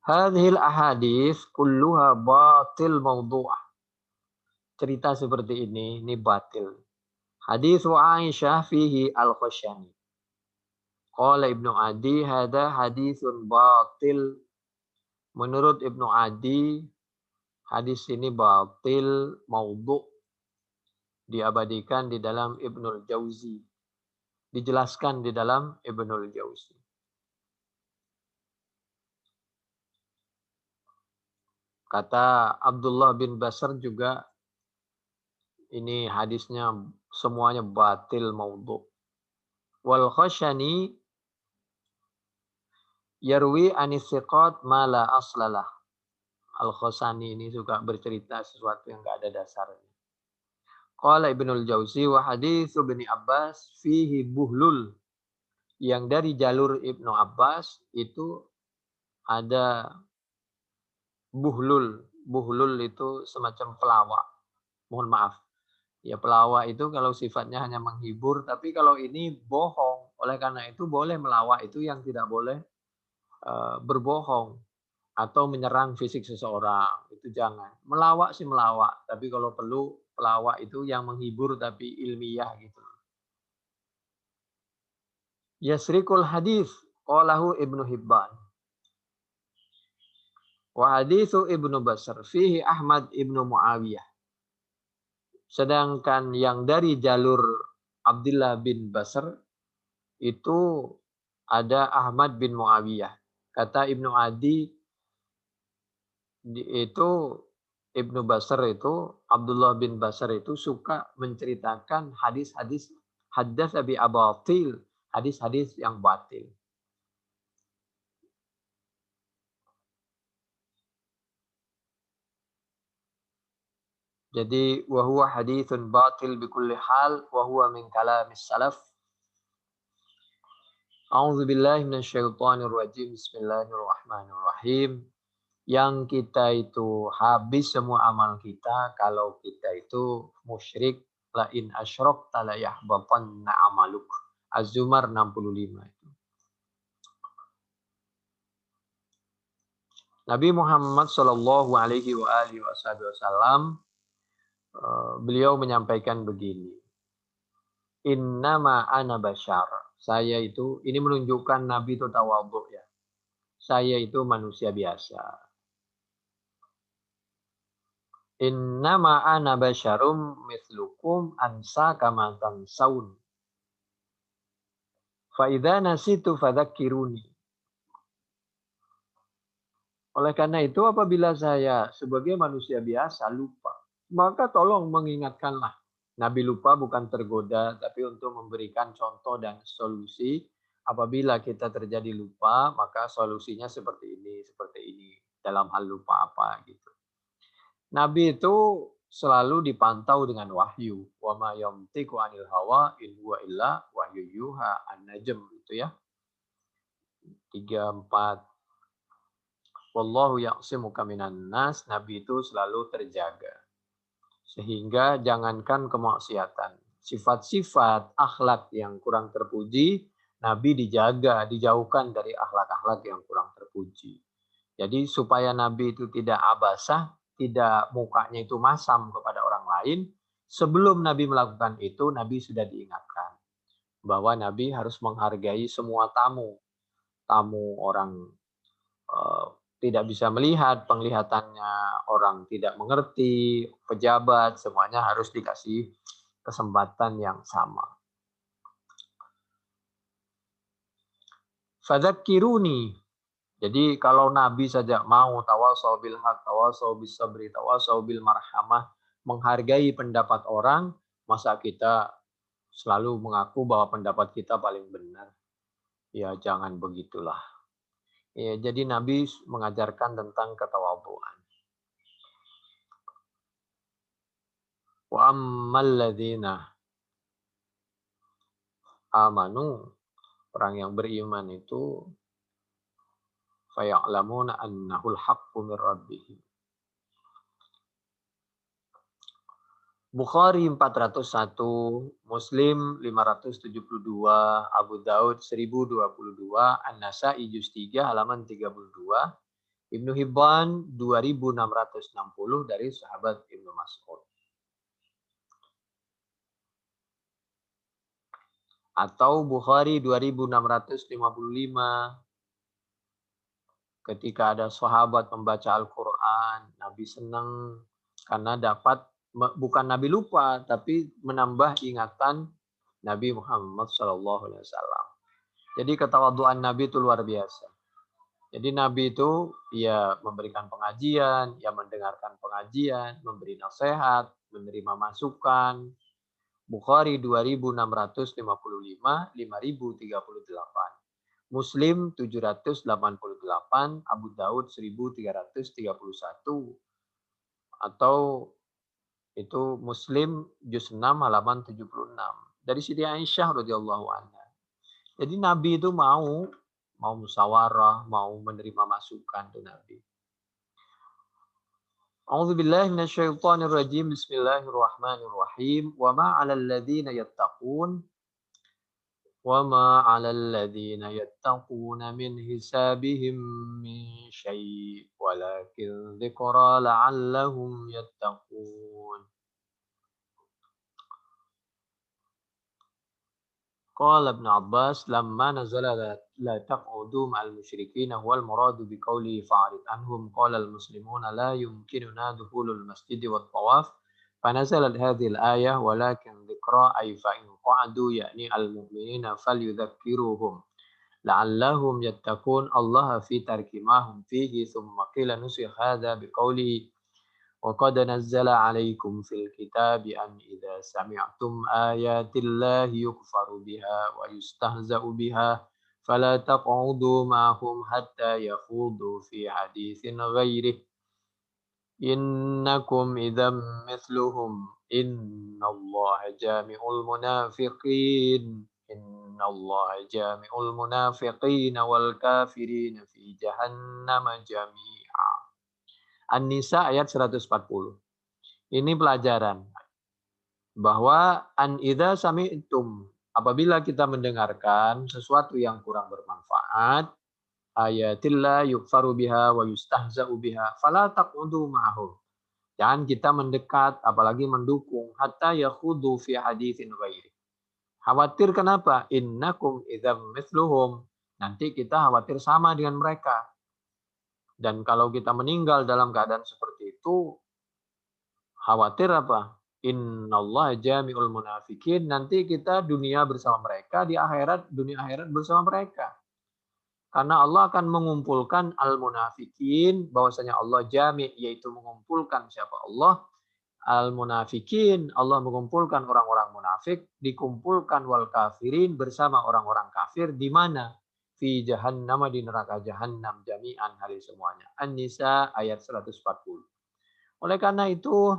hadhil ahadits kulluha batil mawdu'ah. Cerita seperti ini batil. Hadis Aisyah fihi al-Khashani. Qala Ibnu Adi hada hadisun batil. Menurut Ibnu Adi, hadis ini batil maudhu', diabadikan di dalam Ibnul Jauzi. Dijelaskan di dalam Ibnul Jauzi. Kata Abdullah bin Basr juga, ini hadisnya semuanya batil maudhu'. Wal Khashani yarwi anis siqat ma la aslalah. Al-Khasani ini suka bercerita sesuatu yang enggak ada dasarnya. Qala Ibnul Jauzi wa hadits Ibnu Abbas fihi buhlul. Yang dari jalur Ibnu Abbas itu ada buhlul. Buhlul itu semacam pelawak. Mohon maaf. Ya pelawak itu kalau sifatnya hanya menghibur, tapi kalau ini bohong. Oleh karena itu boleh melawak itu yang tidak boleh berbohong atau menyerang fisik seseorang. Itu jangan. Melawak sih melawak, tapi kalau perlu pelawak itu yang menghibur tapi ilmiah gitu. Yasrikul hadis qalahu Ibnu Hibban. Wa haditsu Ibnu Basr fihi Ahmad Ibnu Muawiyah. Sedangkan yang dari jalur Abdullah bin Basr itu ada Ahmad bin Muawiyah. Kata Ibnu Adi itu Ibnu Basr itu, Abdullah bin Basr itu suka menceritakan hadis-hadis haddas abi abatil, hadis-hadis yang batil. Jadi wa huwa haditsun batil bi kulli hal wa huwa min kalamis salaf. A'udzu billahi minasyaitonir rajim. Bismillahirrahmanirrahim. Yang kita itu habis semua amal kita kalau kita itu musyrik. La in asyrakta la yahbatanna amaluk. Az-Zumar 65 itu. Nabi Muhammad Shallallahu Alaihi Wasallam beliau menyampaikan begini. Innama ana bashar. Saya itu, ini menunjukkan Nabi itu tawadhu ya. Saya itu manusia biasa. Innama ana basyarum mithlukum ansa kama tansaun. Fa idza nasitu fadzakiruni. Oleh karena itu apabila saya sebagai manusia biasa lupa, maka tolong mengingatkanlah. Nabi lupa bukan tergoda, tapi untuk memberikan contoh dan solusi. Apabila kita terjadi lupa, maka solusinya seperti ini. Dalam hal lupa apa gitu. Nabi itu selalu dipantau dengan wahyu. Wa ma yamtiqu 'anil hawa in huwa illa wahyu yuha. An-Najm itu ya. 34. Wallahu ya'simuka minan nas. Nabi itu selalu terjaga. Sehingga jangankan kemaksiatan, sifat-sifat akhlak yang kurang terpuji, Nabi dijaga, dijauhkan dari akhlak-akhlak yang kurang terpuji. Jadi supaya Nabi itu tidak abasah, tidak mukanya itu masam kepada orang lain, sebelum Nabi melakukan itu, Nabi sudah diingatkan bahwa Nabi harus menghargai semua tamu. Tamu orang tidak bisa melihat, penglihatannya orang tidak mengerti, pejabat, semuanya harus dikasih kesempatan yang sama. Fadzakiruni. Jadi kalau Nabi saja mau tawasau bil haq, tawasau bis sabri, tawasau bil marhamah, menghargai pendapat orang, masa kita selalu mengaku bahwa pendapat kita paling benar? Ya jangan begitulah. Ya, jadi Nabi mengajarkan tentang ketawadhuan. Wa ammal ladzina amanu, orang yang beriman itu faya'lamuna annahul haqqu mir rabbihim. Bukhari 401, Muslim 572, Abu Daud 1022, An-Nasa'i juz 3 halaman 32, Ibnu Hibban 2660 dari sahabat Ibnu Mas'ud. Atau Bukhari 2655, ketika ada sahabat membaca Al-Quran, Nabi senang karena dapat, bukan Nabi lupa, tapi menambah ingatan Nabi Muhammad SAW. Jadi ketawaduan Nabi itu luar biasa. Jadi Nabi itu ya memberikan pengajian, ya mendengarkan pengajian, memberi nasihat, menerima masukan. Bukhari 2655, 5038. Muslim 788, Abu Daud 1331. Atau itu Muslim juz 6 halaman 76. Dari Siti Aisyah radhiyallahu anha. Jadi Nabi itu mau musyawarah, mau menerima masukan tuh Nabi. A'udzubillahi minasyaitonir rajim. Bismillahirrahmanirrahim. Wa ma 'alal ladzina yattaqun وَمَا عَلَى الَّذِينَ يَتَّقُونَ مِنْ حِسَابِهِمْ مِنْ شَيْءٍ وَلَكِنْ ذِكْرَى لَعَلَّهُمْ يَتَّقُونَ. قال ابن عباس لما نزل لا تقعدوا مع المشركين هو المراد بقوله فأعرض عنهم قال المسلمون لا يمكننا دخول المسجد والطواف فنزلت هذه الآية ولكن ذكرى أي فإن قعدوا يعني المؤمنين فليذكروهم لعلهم يتقون الله في ترك ما هم فيه ثم قيل نسخ هذا بقوله وقد نزل عليكم في الكتاب أن إذا سمعتم آيات الله يكفر بها ويستهزأ بها فلا تقعدوا معهم حتى يخوضوا في حديث غيره إنكم إذا مثلهم إن الله جامع المنافقين والكافرين في جهنم جميعا. An-Nisa ayat 140. Ini pelajaran bahwa an idza sami'tum, apabila kita mendengarkan sesuatu yang kurang bermanfaat, ayatillah yukfaru biha wa yustahza'u biha fala taqudu ma'hum. Jangan kita mendekat apalagi mendukung hatta yakhudu fi haditsin ghairi. Khawatir kenapa? Innakum idzam mithluhum. Nanti kita khawatir sama dengan mereka. Dan kalau kita meninggal dalam keadaan seperti itu, khawatir apa? Innallaha jami'ul munafikin. Nanti kita dunia bersama mereka, di akhirat, dunia akhirat bersama mereka. Karena Allah akan mengumpulkan al-munafikin, bahwasanya Allah jami', yaitu mengumpulkan siapa Allah. Al-munafikin, Allah mengumpulkan orang-orang munafik, dikumpulkan wal kafirin bersama orang-orang kafir di mana? Fi jahannam, di neraka jahannam jami'an hari semuanya. An-Nisa ayat 140. Oleh karena itu,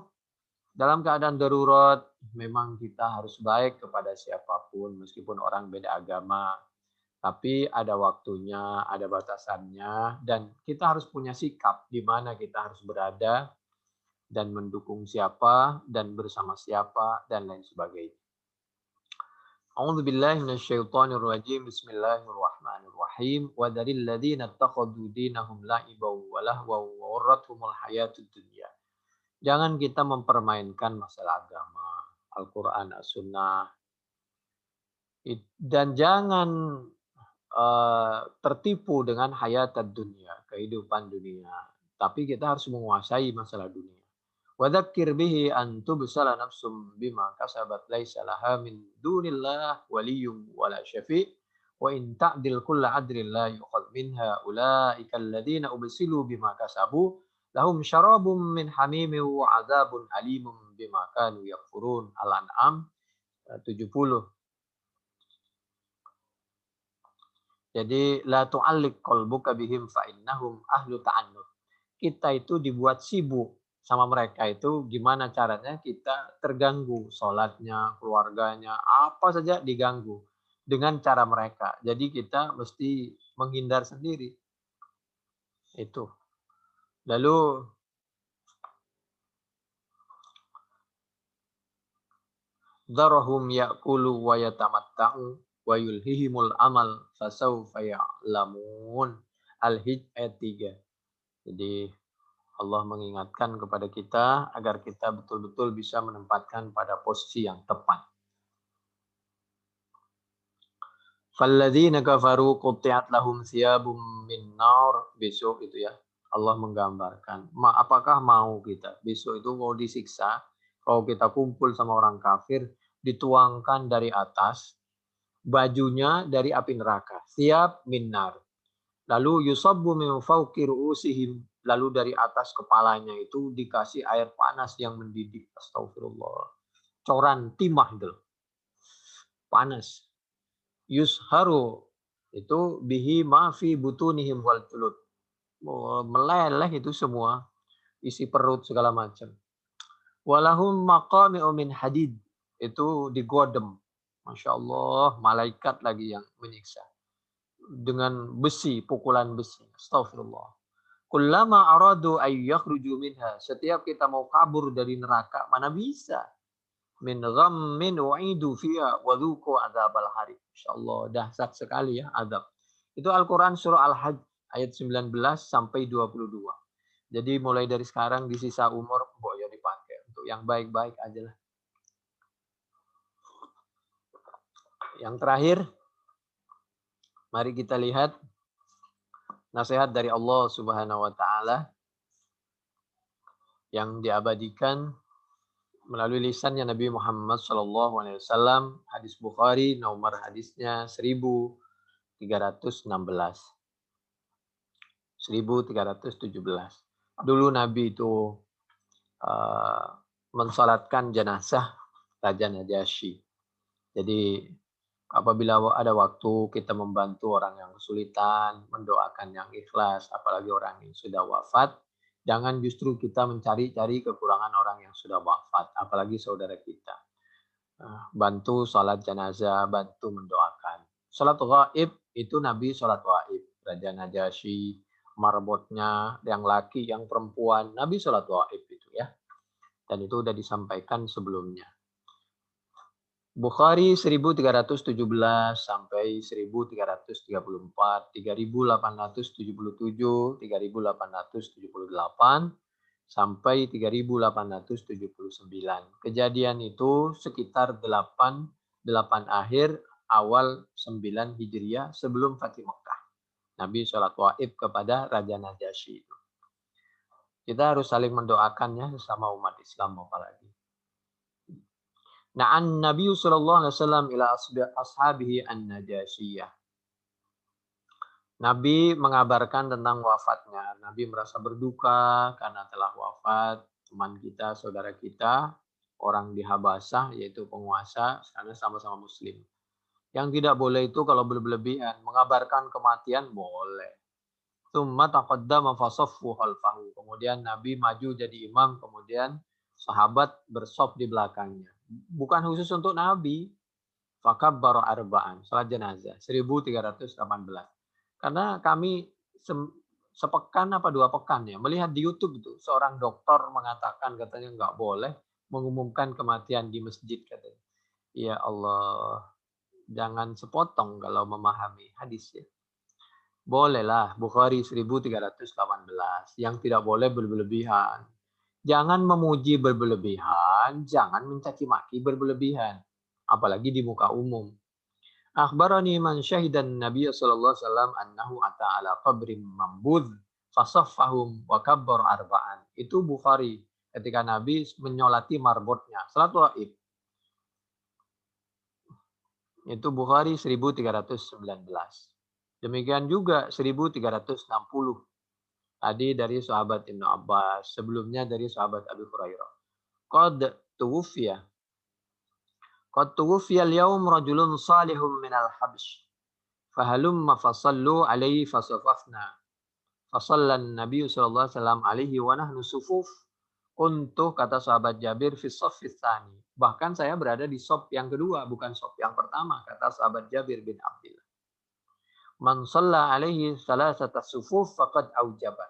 dalam keadaan darurat memang kita harus baik kepada siapapun meskipun orang beda agama. Tapi ada waktunya, ada batasannya, dan kita harus punya sikap di mana kita harus berada dan mendukung siapa dan bersama siapa dan lain sebagainya. A'udzubillahi minasyaitonir rajim. Bismillahirrahmanirrahim. Wa dzaril ladzina ittakhadhu dinahum la'ibaw wa lahwaw wa gharratuhumul hayatud dunya. Jangan kita mempermainkan masalah agama, Al-Qur'an, As-Sunnah. Dan jangan tertipu dengan hayatad dunya, kehidupan dunia. Tapi kita harus menguasai masalah dunia. وَذَكِّرْ بِهِ أَنْ تُبْسَلَ نَفْسٌ بِمَا كَسَبَتْ لَيْسَ لَهَا مِنْ دُونِ اللَّهِ وَلِيٌّ وَلَا شَفِيعٌ وَإِنْ تَعْدِلْ كُلَّ عَدْلٍ لَا يُؤْخَذْ مِنْهَا أُولَئِكَ الَّذِينَ أُبْسِلُوا بِمَا كَسَبُوا لَهُمْ شَرَابٌ مِنْ حَمِيمٍ وَعَذَابٌ أَلِيمٌ بِمَا كَانُوا يَكْفُرُونَ. Al-An'am 70. Jadi la tu'alliq qalbuka bihim fa innahum ahlu ta'annut. Kita itu dibuat sibuk sama mereka itu gimana caranya kita terganggu, sholatnya, keluarganya, apa saja diganggu dengan cara mereka. Jadi kita mesti menghindar sendiri. Itu. Lalu Dharhum ya'kulu wa yatamatta'u wa yulhihimul amal fasawfa ya'lamun. Al-Hijj ayat 3. Jadi Allah mengingatkan kepada kita agar kita betul-betul bisa menempatkan pada posisi yang tepat. Falladzina kafaru qutti'at lahum thiyabum min nar. Besok itu ya. Allah menggambarkan. Apakah mau kita besok itu mau disiksa? Kalau kita kumpul sama orang kafir, dituangkan dari atas, bajunya dari api neraka. Siap minar. Lalu yusabbu min fawqi ru'usihim. Lalu dari atas kepalanya itu dikasih air panas yang mendidih. Astagfirullah. Coran timah itu. Panas. Yusharu itu bihi mafi butunihim wal julud. Meleleh itu semua, isi perut segala macam. Walahum maqami'u min hadid, itu digodem. Masya Allah, malaikat lagi yang menyiksa dengan besi, pukulan besi. Astagfirullah. Kullama aradu ay yakhruju minha, setiap kita mau kabur dari neraka, mana bisa? Min ghammin u'idu fiha wa dhuqu adzabal harik. Insyaallah dahsyat sekali ya azab. Itu Al-Qur'an surah Al-Hajj ayat 19 sampai 22. Jadi mulai dari sekarang di sisa umur boyo dipakai untuk yang baik-baik aja lah. Yang terakhir, mari kita lihat nasihat dari Allah Subhanahu wa taala yang diabadikan melalui lisannya Nabi Muhammad SAW, hadis Bukhari, nomor hadisnya 1316. 1317. Dulu Nabi itu mensalatkan jenazah Raja Najasyi. Jadi apabila ada waktu kita membantu orang yang kesulitan, mendoakan yang ikhlas, apalagi orang yang sudah wafat, jangan justru kita mencari-cari kekurangan orang yang sudah wafat, apalagi saudara kita. Bantu sholat jenazah, bantu mendoakan. Sholat ghaib itu Nabi sholat ghaib. Raja Najasyi, marbotnya, yang laki, yang perempuan, Nabi sholat ghaib itu ya. Dan itu sudah disampaikan sebelumnya. Bukhari 1317 sampai 1334, 3877, 3878 sampai 3879. Kejadian itu sekitar 8 akhir awal 9 Hijriah sebelum Fatih Mekah. Nabi sholat waib kepada Raja Najasyi itu. Kita harus saling mendoakannya sesama umat Islam apalagi. Na'an Nabi sallallahu alaihi wasallam ila ashabihi an-Najasyiyah. Nabi mengabarkan tentang wafatnya. Nabi merasa berduka karena telah wafat teman kita, saudara kita, orang di Habasah, yaitu penguasa, karena sama-sama muslim. Yang tidak boleh itu kalau berlebihan. Mengabarkan kematian boleh. Tsumma taqaddama fasaffu khalfahu. Kemudian Nabi maju jadi imam, kemudian sahabat bersaf di belakangnya. Bukan khusus untuk Nabi. Fakabbara arba'an, salat jenazah 1318. Karena kami sepekan apa 2 pekan ya melihat di YouTube itu seorang dokter mengatakan katanya nggak boleh mengumumkan kematian di masjid katanya. Ya Allah, jangan sepotong kalau memahami hadis ya. Bolehlah Bukhari 1318. Yang tidak boleh berlebihan. Jangan memuji berlebihan, jangan mencaci maki berlebihan, apalagi di muka umum. Akhbarani man syahidan Nabi sallallahu alaihi wasallam annahu ata ala qabrin mambudh fasaffahum wa kabbar arba'an. Itu Bukhari ketika Nabi menyolati marbotnya, salat waib. Itu Bukhari 1319. Demikian juga 1360. Tadi dari sahabat Ibnu Abbas, sebelumnya dari sahabat Abu Hurairah. Qad tuwfiya al-yawm rajulun salihun minal habsh. Fahalumma fasallu alaihi fasafafna. Fasallan Nabi sallallahu alaihi wasallam alaihi wa nahnu sufuf. Untuk kata sahabat Jabir fi shaffis tsani. Bahkan saya berada di shaf yang kedua, bukan shaf yang pertama, kata sahabat Jabir bin Abdillah. Man shalla alaihi salasata sufuf faqad aujaba.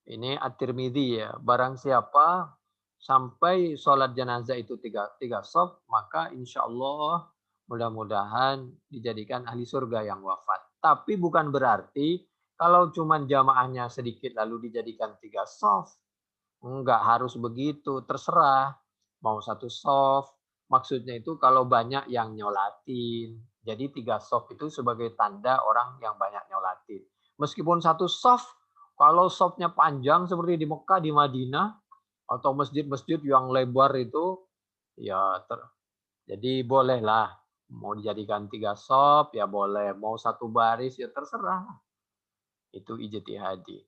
Ini At-Tirmidzi ya. Barang siapa sampai sholat jenazah itu tiga shaf, maka insya Allah mudah-mudahan dijadikan ahli surga yang wafat. Tapi bukan berarti kalau cuma jamaahnya sedikit lalu dijadikan tiga shaf. Enggak harus begitu, terserah. Mau satu soft, maksudnya itu kalau banyak yang nyolatin. Jadi tiga soft itu sebagai tanda orang yang banyak nyolatin. Meskipun satu soft, kalau softnya panjang seperti di Mekah, di Madinah, atau masjid-masjid yang lebar itu, ya jadi bolehlah. Mau dijadikan tiga soft, ya boleh. Mau satu baris, ya terserah. Itu ijtihadi.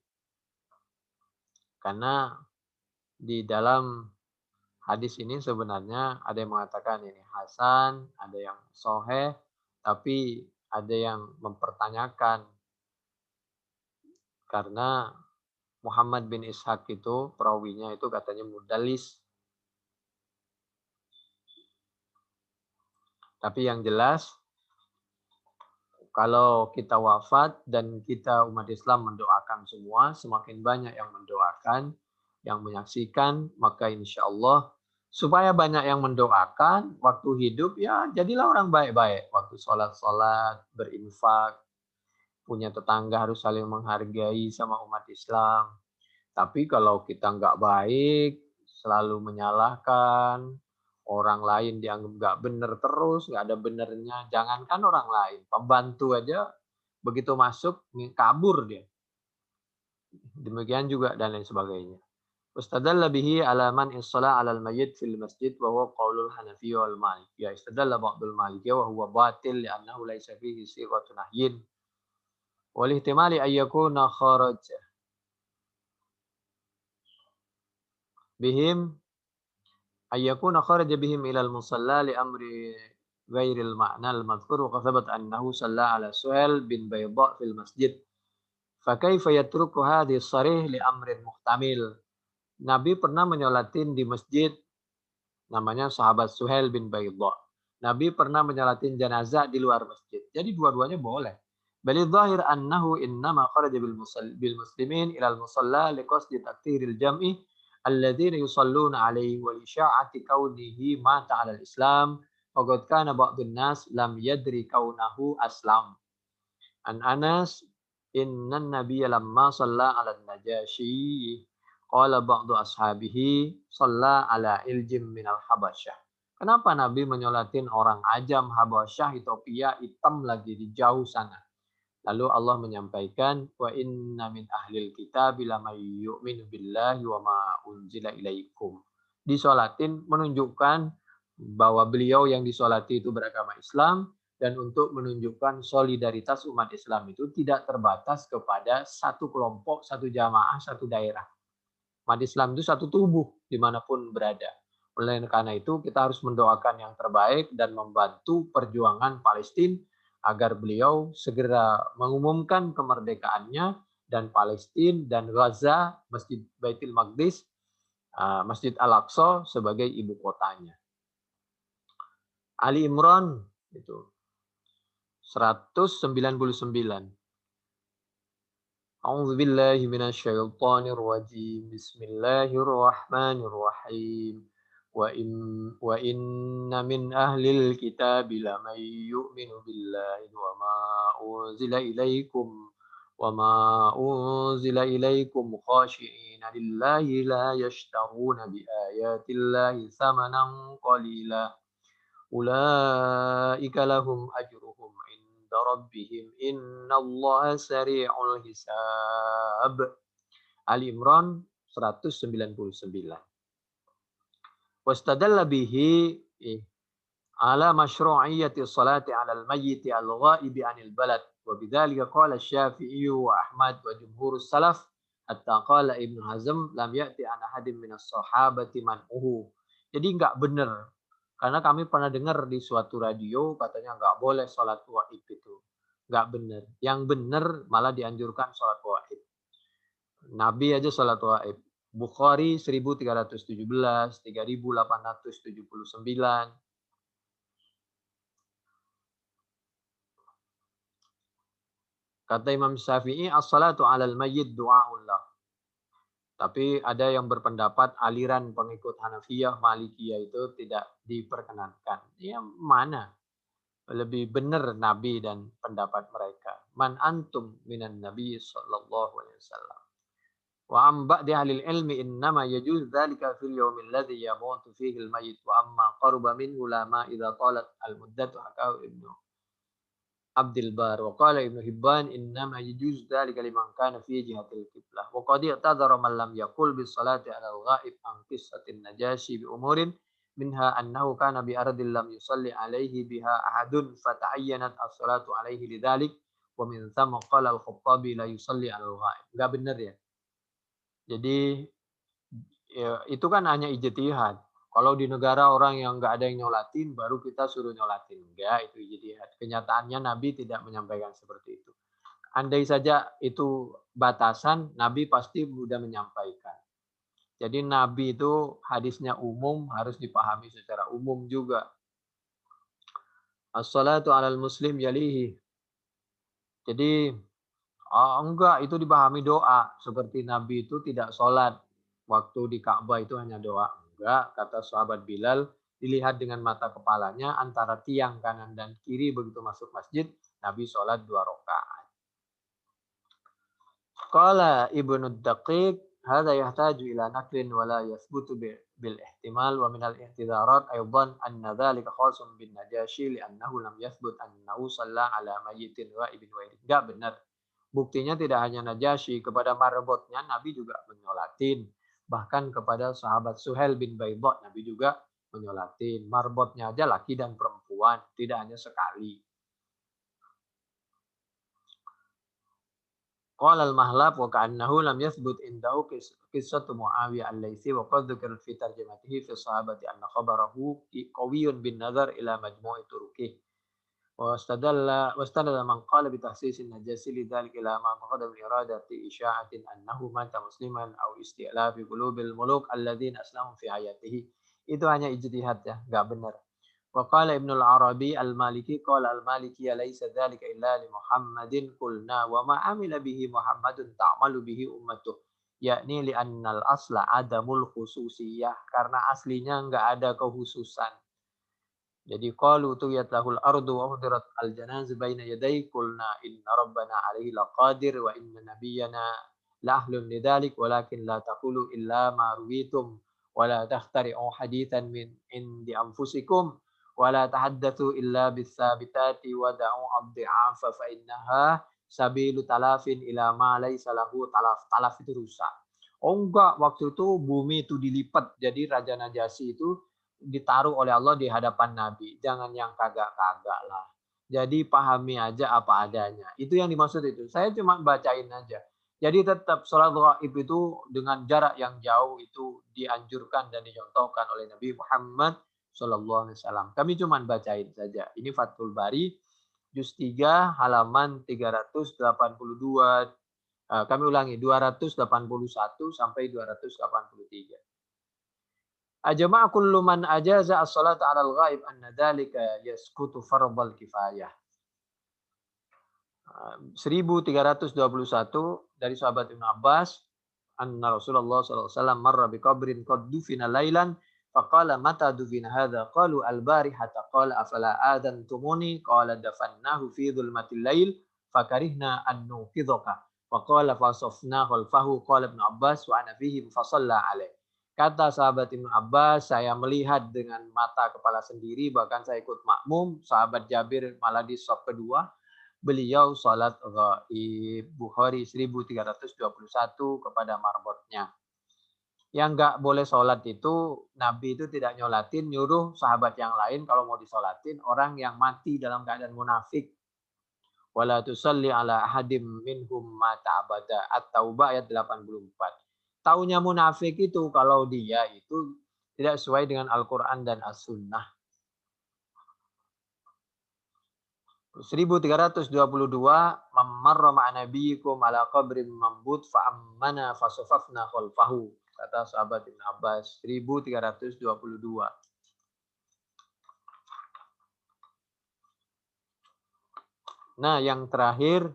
Karena di dalam hadis ini sebenarnya ada yang mengatakan ini hasan, ada yang soheh, tapi ada yang mempertanyakan karena Muhammad bin Ishaq itu perawinya itu katanya mudallis. Tapi yang jelas kalau kita wafat dan kita umat Islam mendoakan semua, semakin banyak yang mendoakan, yang menyaksikan, maka insya Allah supaya banyak yang mendoakan waktu hidup, ya jadilah orang baik-baik. Waktu sholat-sholat, berinfak, punya tetangga harus saling menghargai sama umat Islam. Tapi kalau kita nggak baik, selalu menyalahkan, orang lain dianggap nggak benar terus, nggak ada benernya. Jangankan orang lain, pembantu aja begitu masuk kabur dia. Demikian juga dan lain sebagainya. Ustadalla bihi ala man as-salah 'ala al-mayyit fil masjid wa huwa qaulul Hanafi wal Maliki. Ya istadalla ba'dul Maliki wa huwa batil li'annahu laysa fihi sighatu nahyin. Wal ihtimali ay yakuna kharaja bihim ayyakuna kharaja bihim ila al-musalla li amri ghairil ma'na al-madhkur wa thabat annahu shalla ala Suhail bin Bayda fil masjid. Fa kaifa yatruku hadhihi sarih li amrin muhtamil. Nabi pernah menyolatin di masjid namanya sahabat Suhail bin Bayda. Nabi pernah menyolatin jenazah di luar masjid. Jadi dua-duanya boleh. Bali dhahir annahu innama kharaja bil muslimin ila al-musalla liqasdi takthiril jam'i alladzina yusalluna alaihi wa isya'ati kaunihi mata 'ala al-islam wa qad kana ba'dun nas lam yadri kaunahu aslam. An Anas inna nabiyya lamma shalla 'ala an-najashi qala ba'du ashabihi shalla 'ala iljim minal habasyah. Kenapa Nabi menyolatin orang ajam Habasyah, Ethiopia, hitam lagi di jauh sana. Lalu Allah menyampaikan wa inna min ahlil kitab lamay yu'minu billahi wa ma unzila ilaikum. Disolatin menunjukkan bahwa beliau yang disolati itu beragama Islam dan untuk menunjukkan solidaritas umat Islam itu tidak terbatas kepada satu kelompok, satu jamaah, satu daerah. Umat Islam itu satu tubuh dimanapun berada. Oleh karena itu kita harus mendoakan yang terbaik dan membantu perjuangan Palestina agar beliau segera mengumumkan kemerdekaannya dan Palestina dan Gaza, Masjid Baitul Maqdis, Masjid Al-Aqsa sebagai ibu kotanya. Ali Imran itu 199. A'udzu billahi minasyaitonir rajim. Bismillahirrahmanirrahim. Wa inna min ahlil kitabi laman yu'minu billahi wa ma unzila ilaikum khashi'ina lillahi la yashtaruna bi ayatillahi thamanan qalila. Ulaika lahum ajruhum inda rabbihim innallaha sari'ul hisab. Ali Imran 199. Wastadalla bihi ala masyru'iyyati sholati 'alal mayyiti al-ghaibi 'anil balad wa bidzalika qala Asy-Syafi'i wa Ahmad wa jumhurus salaf hatta qala Ibnu Hazm lam ya'ti an ahadin minas sahabati man'uhu. Jadi enggak benar. Karena kami pernah dengar di suatu radio katanya enggak boleh sholat gaib itu. Enggak benar. Yang benar malah dianjurkan sholat gaib. Nabi aja sholat gaib. Bukhari 1317, 3879. Kata Imam Syafi'i, as-salatu 'alal mayyit du'aullah. Tapi ada yang berpendapat aliran pengikut Hanafiyah, Malikiyah itu tidak diperkenankan. Ya mana? Lebih benar Nabi dan pendapat mereka. Man antum minan Nabi sallallahu alaihi wasallam. Wa am ba'di ahli ilmi innama yajuz dzalika fil yawmil ladzi yamutu fihi al-mayyit wa amma qaruba minhu lama idza talat al-muddatu hakahu Ibnu Abdul Bar wa qala Ibnu Hibban innama yajuz dzalika liman kana fi jihatil qiblah wa qad i'tadhara man lam yaqul bis salati 'ala al-ghaib an qissatin najashi bi umurin minha annahu kana bi ardin lam yusalli alaihi biha ahadun fata'ayyanat as-salatu alaihi lidzalik wa min thamma qala al-Khattabi la yusalli 'ala al-ghaib. Enggak benar ya. Jadi ya, itu kan hanya ijtihad. Kalau di negara orang yang nggak ada yang nyolatin, baru kita suruh nyolatin. Enggak, itu ijtihad. Kenyataannya Nabi tidak menyampaikan seperti itu. Andai saja itu batasan, Nabi pasti sudah menyampaikan. Jadi Nabi itu hadisnya umum, harus dipahami secara umum juga. As-salatu 'alal muslim yalihi. Jadi enggak, itu dipahami doa. Seperti Nabi itu tidak sholat. Waktu di Ka'bah itu hanya doa. Enggak, kata sahabat Bilal, dilihat dengan mata kepalanya antara tiang kanan dan kiri begitu masuk masjid, Nabi sholat 2 rakaat. Qala Ibnu Daqiq, hadza yahtaju ila naqlin wa la yathbutu bil ihtimal wa min al ihtidarat aidan anna dzalika khasun bin Najashi li'annahu lam yathbut annahu shalla ala mayyitin ghaibin wa enggak benar. Buktinya tidak hanya Najasyi, kepada marbotnya Nabi juga menyolatin. Bahkan kepada sahabat Suhail bin Baidha Nabi juga menyolatin. Marbotnya aja laki dan perempuan, tidak hanya sekali. Qala al-Mahlab wa ka'annahu lam yathbut indahu qissatu Muawiyah al-Laitsi wa qad dzukira fi tarjamatihi fi sahabati anna khabarahu qawiyyun bin nazar ila majmu'i turuqih. واستدل من قال بتخصيص النجاسي لذلك إلى ما فقد من إرادة إشاعة أنه مات مسلما أو استئلاف قلوب الملوك الذين أسلموا في حياته. Itu hanya ijtihad ya, enggak benar. وقال ابن العربي المالكي قال المالكي ليس ذلك إلا لمحمد قلنا وما عمل به محمد تعمل به أمته yakni li'annal asla adamul khususiyah, karena aslinya enggak ada kekhususan. Jadi qalu tuyat lahul ardu wa hudirat al janaz baina yaday qulna inna rabbana alaihi laqadir wa inna nabiyyana la ahlun lidzalik walakin la taqulu illa ma ruwitum wa la takhtari'u haditsan min indi anfusikum wa la tahaddatsu illa bis sabitati wa da'u ad-dhi'afa fa innaha sabilu talafin ila ma laisa lahu talaf itu rusak. Oh enggak, waktu itu bumi itu dilipat, jadi Raja Najasyi itu ditaruh oleh Allah di hadapan Nabi. Jangan yang kagak-kagak lah. Jadi pahami aja apa adanya. Itu yang dimaksud itu. Saya cuma bacain aja. Jadi tetap sholat gaib itu dengan jarak yang jauh itu dianjurkan dan dicontohkan oleh Nabi Muhammad SAW. Kami cuma bacain saja. Ini Fathul Bari, juz 3, halaman 382. Kami ulangi, 281 sampai 283. Ajma'a kullu man ajaza as-salata 'alal ghaib anna dzalika yasqutu fardhal kifayah. 1321 dari sahabat Ibnu Abbas, anna Rasulullah sallallahu alaihi wasallam marra bi qabrin qad dufina lailan faqala mata dufina hadha qalu al-barihata qala afala adantumuni qala dafannahu fi dhulmatil lail fakarihna an nuqidhaka faqala fasafna khalfahu qala Ibnu Abbas wa ana fihi fa shalla alaihi. Kata sahabat Ibnu Abbas, saya melihat dengan mata kepala sendiri, bahkan saya ikut makmum. Sahabat Jabir malah di shaf kedua, beliau salat ghaib. Bukhari 1321 kepada marbotnya. Yang enggak boleh salat itu, Nabi itu tidak nyolatin, nyuruh sahabat yang lain kalau mau disolatin orang yang mati dalam keadaan munafik. Wala tusalli ala ahadim minhum mata abada. At-Taubah ayat 84. Taunya munafik itu kalau dia itu tidak sesuai dengan Al-Quran dan As-Sunnah. 1322, Marra ma'a nabiyikum ala qabrin mambut fa'ammana fasofafna khalfahu. kata sahabat Ibn Abbas, 1322. Nah, yang terakhir,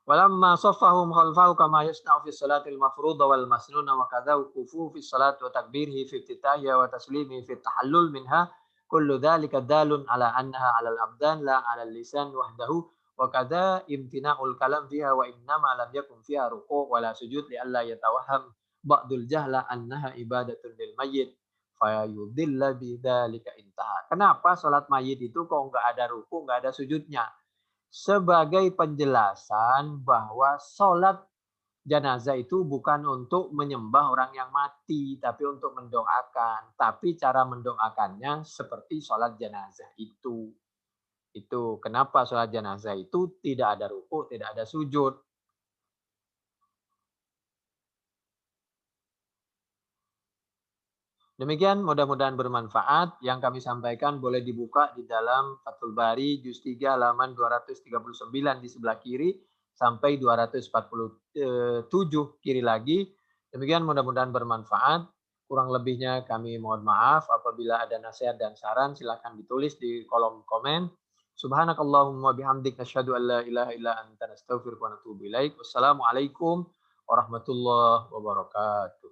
walamma saffahum khalfahu kama yasna'u fi salatil mafruḍah wal masnunah wa kadza wuqufu fi salat wa takbirhi fi iftitahiyya wa taslimi fi tahallul minha kullu dzalika dalun ala annaha 'alal abdan la 'alal lisan wahdahu wa kadza imtina'ul kalam fiha wa innama lam yakun fiha ruku' wala sujud li alla yatawahham ba'dul jahla annaha ibadatun lil mayyit fa yudilla bidzalika intaha. Kenapa salat mayit itu kok enggak ada ruku', enggak ada sujudnya? Sebagai penjelasan bahwa sholat jenazah itu bukan untuk menyembah orang yang mati, tapi untuk mendoakan. Tapi cara mendoakannya seperti sholat jenazah itu. Itu kenapa sholat jenazah itu tidak ada ruku, tidak ada sujud. Demikian mudah-mudahan bermanfaat. Yang kami sampaikan boleh dibuka di dalam Fathul Bari juz 3 halaman 239 di sebelah kiri sampai 247 kiri lagi. Demikian mudah-mudahan bermanfaat. Kurang lebihnya kami mohon maaf. Apabila ada nasihat dan saran silakan ditulis di kolom komen. Subhanakallahumma bihamdik nasyhadu an la ilaha illa anta nastaghfiruka wa natubu ilaik. Wassalamualaikum warahmatullahi wabarakatuh.